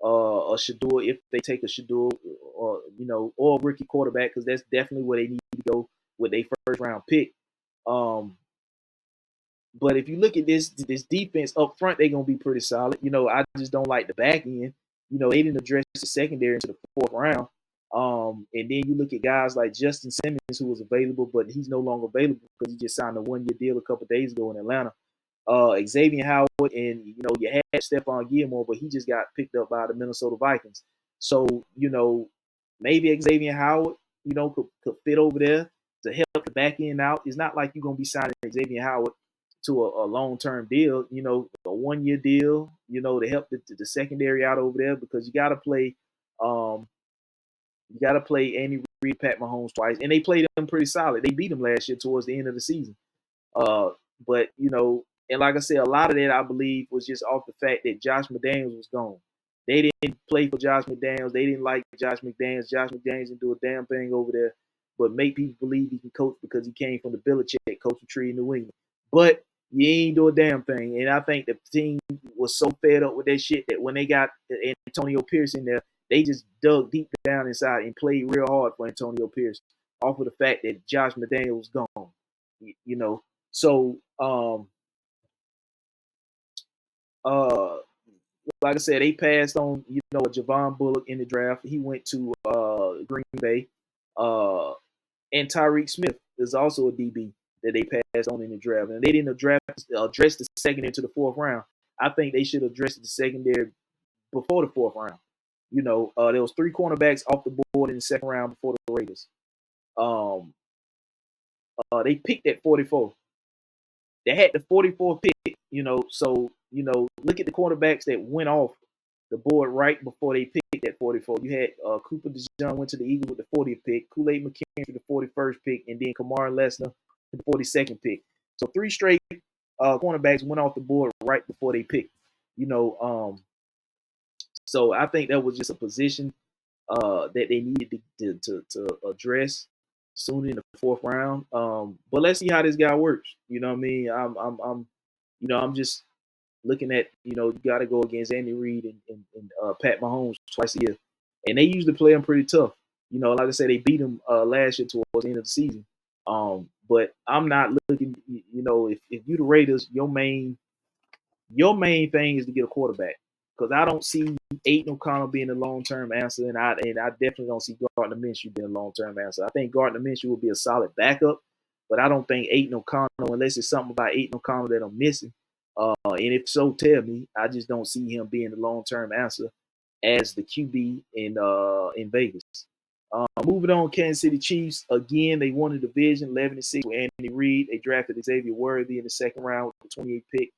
a Shedeur if they take a Shedeur or a rookie quarterback, because that's definitely where they need to go with a first round pick. But if you look at this defense up front, they're gonna be pretty solid. I just don't like the back end. They didn't address the secondary into the fourth round. And then you look at guys like Justin Simmons, who was available, but he's no longer available because he just signed a 1-year deal a couple of days ago in Atlanta. Xavier Howard, and you had Stephon Gilmore, but he just got picked up by the Minnesota Vikings. So maybe Xavier Howard, could fit over there to help the back end out. It's not like you're gonna be signing Xavier Howard to a long-term deal, a 1-year deal, to help the secondary out over there, because you got to play Andy Reid, Pat Mahomes twice, and they played them pretty solid. They beat them last year towards the end of the season. But and like I said, a lot of that I believe was just off the fact that Josh McDaniels was gone. They didn't play for Josh McDaniels. They didn't like Josh McDaniels. Josh McDaniels didn't do a damn thing over there, but make people believe he can coach because he came from the Belichick coaching tree in New England. But you ain't do a damn thing. And I think the team was so fed up with that shit that when they got Antonio Pierce in there, they just dug deep down inside and played real hard for Antonio Pierce off of the fact that Josh McDaniels was gone. So like I said, they passed on, Javon Bullock in the draft. He went to Green Bay. And Tyreek Smith is also a DB that they passed on in the draft. And they didn't address the second into the fourth round. I think they should address the secondary before the fourth round. There was 3 cornerbacks off the board in the second round before the Raiders. They picked at 44. They had the 44th pick, so, look at the quarterbacks that went off the board right before they picked at 44. You had Cooper DeJean went to the Eagles with the 40th pick, Kool-Aid McKinstry with the 41st pick, and then Kamar Lesnar with the 42nd pick. So 3 straight cornerbacks went off the board right before they picked. So I think that was just a position that they needed to address soon in the fourth round. But let's see how this guy works. You know what I mean? I'm just looking at, you got to go against Andy Reid and Pat Mahomes twice a year. And they usually play them pretty tough. Like I said, they beat them last year towards the end of the season. But I'm not looking, if you the Raiders, your main thing is to get a quarterback. Because I don't see Aiden O'Connell being a long-term answer, and I definitely don't see Gardner Minshew being a long-term answer. I think Gardner Minshew will be a solid backup, but I don't think Aiden O'Connell, unless it's something about Aiden O'Connell that I'm missing. And if so, tell me. I just don't see him being the long-term answer as the QB in Vegas. Moving on, Kansas City Chiefs. Again, they won the division 11-6 with Andy Reid. They drafted Xavier Worthy in the second round with the 28th pick.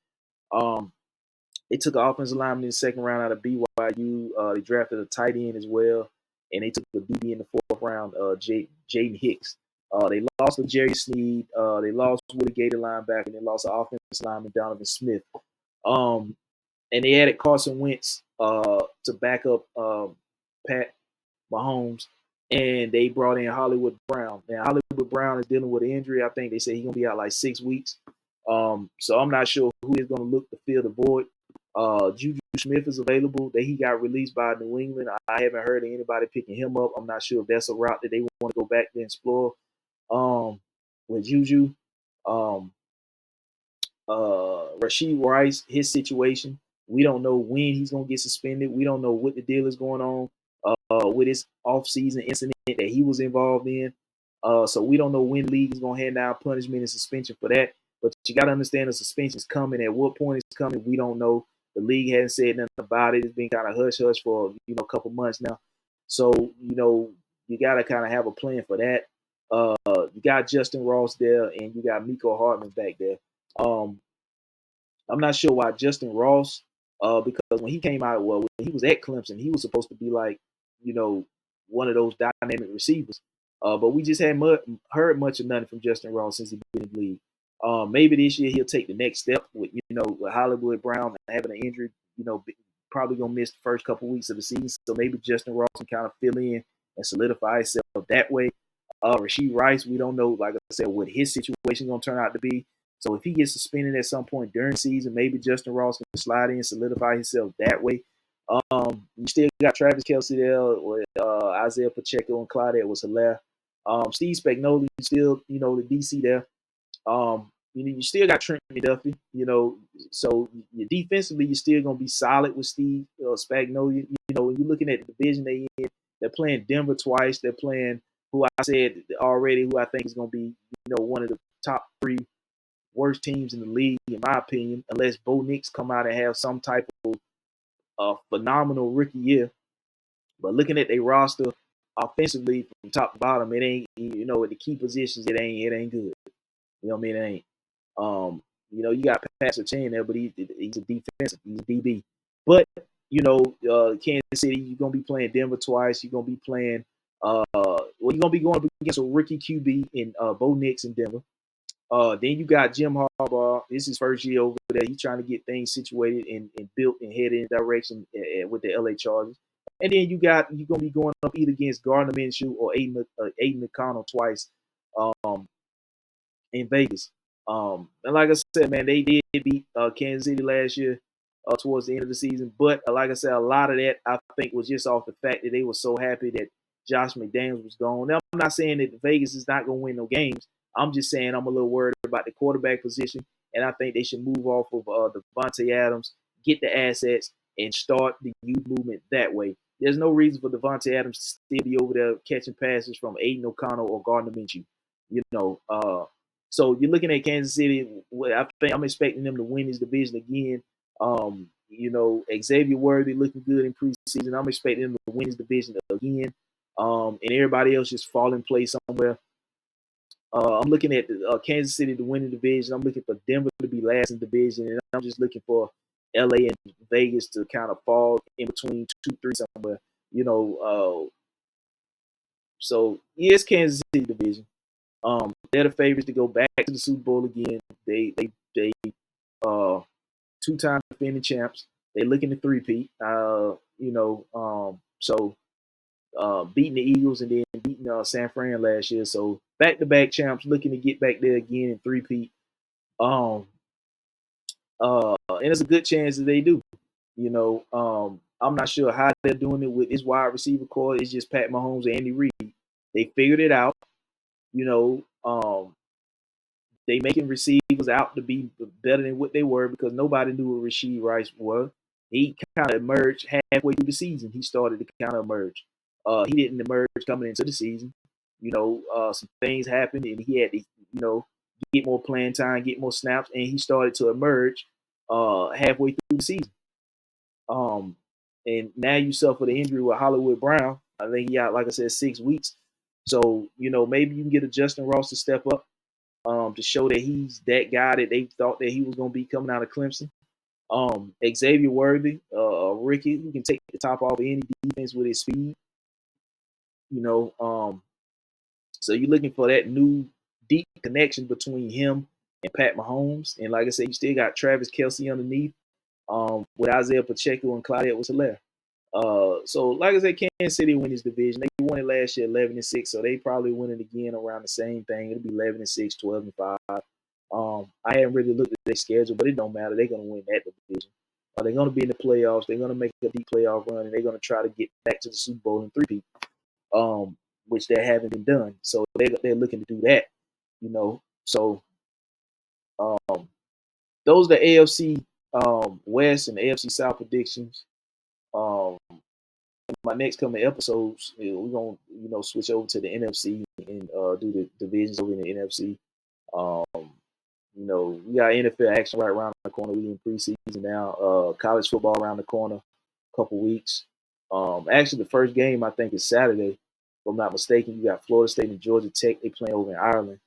They took an offensive lineman in the second round out of BYU. They drafted a tight end as well. and they took a DB in the 4th round, Jaden Hicks. They lost to Jerry Sneed. They lost Willie Gator linebacker, and they lost the offensive lineman Donovan Smith. And they added Carson Wentz to back up Pat Mahomes, and they brought in Hollywood Brown. Now, Hollywood Brown is dealing with an injury. I think they say he's going to be out like 6 weeks. So I'm not sure who is going to look to fill the void. Juju Smith is available. That he got released by New England. I haven't heard of anybody picking him up. I'm not sure if that's a route that they want to go back and explore with Juju. Rashee Rice, his situation. We don't know when he's going to get suspended. We don't know what the deal is going on with his offseason incident that he was involved in. So we don't know when the league is going to hand out punishment and suspension for that. But you got to understand the suspension is coming. At what point it's coming, we don't know. The league hasn't said nothing about it. It's been kind of hush-hush for, a couple months now. So, you got to kind of have a plan for that. You got Justin Ross there, and you got Miko Hardman back there. I'm not sure why Justin Ross, because when he came out, when he was at Clemson, he was supposed to be like, one of those dynamic receivers. But we just hadn't heard much of nothing from Justin Ross since he's been in the league. Maybe this year he'll take the next step with, with Hollywood Brown having an injury, probably going to miss the first couple weeks of the season. So maybe Justin Ross can kind of fill in and solidify himself that way. Rashee Rice, we don't know, like I said, what his situation going to turn out to be. So if he gets suspended at some point during the season, maybe Justin Ross can slide in and solidify himself that way. You still got Travis Kelce there with Isaiah Pacheco and Clyde Edwards-Helaire. Steve Spagnuolo, still, the DC there. You still got Trent McDuffie, so defensively, you're still going to be solid with Steve Spagnuolo. When you're looking at the division they in, they're playing Denver twice. They're playing who I said already, who I think is going to be, one of the top 3 worst teams in the league, in my opinion, unless Bo Nix come out and have some type of phenomenal rookie year. But looking at their roster offensively from top to bottom, it ain't, at the key positions, it ain't good. It ain't. You got Pat Surtain there, but he's a defensive, he's a DB. But, Kansas City, you're going to be playing Denver twice. You're going to be playing, you're going to be going up against a rookie QB in Bo Nix in Denver. Then you got Jim Harbaugh. This is his first year over there. He's trying to get things situated and built and headed in direction with the LA Chargers. And then you're going to be going up either against Gardner Minshew or Aiden O'Connell twice in Vegas. And like I said, man, they did beat Kansas City last year towards the end of the season. But like I said, a lot of that I think was just off the fact that they were so happy that Josh McDaniels was gone. Now, I'm not saying that Vegas is not going to win no games. I'm just saying I'm a little worried about the quarterback position, and I think they should move off of Devontae Adams, get the assets, and start the youth movement that way. There's no reason for Devontae Adams to still be over there catching passes from Aiden O'Connell or Gardner Minshew. So you're looking at Kansas City. I think I'm expecting them to win this division again. Xavier Worthy looking good in preseason. I'm expecting them to win this division again. And everybody else just fall in place somewhere. I'm looking at Kansas City to win the division. I'm looking for Denver to be last in the division. And I'm just looking for LA and Vegas to kind of fall in between 2-3 somewhere. So, it's Kansas City division. They're the favorites to go back to the Super Bowl again. They 2-time defending champs. They're looking to three-peat. Beating the Eagles and then beating San Fran last year. So back-to-back champs looking to get back there again and three-peat. And it's a good chance that they do. I'm not sure how they're doing it with this wide receiver core. It's just Pat Mahomes and Andy Reid. They figured it out. They making receivers out to be better than what they were because nobody knew what Rashee Rice was. He kind of emerged halfway through the season. He started to kind of emerge. He didn't emerge coming into the season. Some things happened, and he had to, get more playing time, get more snaps, and he started to emerge halfway through the season. And now you suffer the injury with Hollywood Brown. I think he got, like I said, 6 weeks. So, maybe you can get a Justin Ross to step up to show that he's that guy that they thought that he was going to be coming out of Clemson. Xavier Worthy, Ricky, who can take the top off of any defense with his speed. You know, so you're looking for that new deep connection between him and Pat Mahomes. And like I said, you still got Travis Kelce underneath, with Isaiah Pacheco and Clyde Edwards-Helaire. So like I said, Kansas City win this division. They won it last year 11-6, so they probably win it again around the same thing. It'll be 11-6, 12-5. I haven't really looked at their schedule, but it don't matter. They're gonna win that division. They're gonna be in the playoffs. They're gonna make a deep playoff run, and they're gonna try to get back to the Super Bowl in 3-peat, which they haven't been done. So they're looking to do that, you know. So those are the AFC West and the AFC South predictions. My next coming episodes, we're gonna switch over to the NFC and do the divisions over in the NFC. We got NFL action right around the corner. We in preseason now. College football around the corner, couple weeks. Actually, the first game I think is Saturday, if I'm not mistaken. You got Florida State and Georgia Tech. They playing over in Ireland.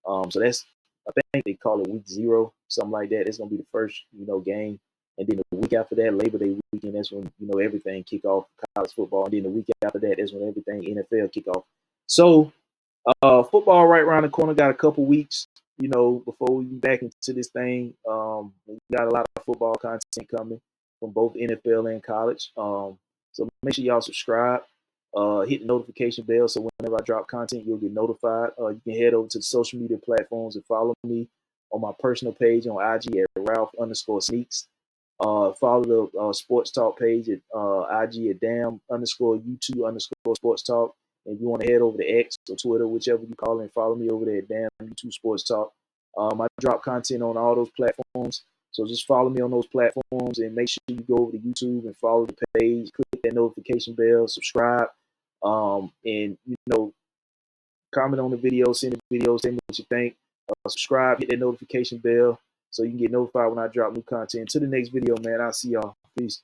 So that's, I think they call it week 0, something like that. It's gonna be the first game. And then the week after that, Labor Day weekend, that's when everything kick off, college football. And then the week after that, that's when everything NFL kick off. So football right around the corner. Got a couple weeks, before we be back into this thing. We got a lot of football content coming from both NFL and college. So make sure y'all subscribe. Hit the notification bell so whenever I drop content, you'll get notified. You can head over to the social media platforms and follow me on my personal page on IG at Ralph_Sneaks. Follow the Sports Talk page at IG at damn_U2_Sports Talk. And if you want to head over to X or Twitter, whichever you call it, and follow me over there at damn U2 Sports Talk. I drop content on all those platforms. So just follow me on those platforms and make sure you go over to YouTube and follow the page, click that notification bell, subscribe, and comment on the video, send the video, tell me what you think. Subscribe, hit that notification bell so you can get notified when I drop new content. Until the next video, man, I'll see y'all. Peace.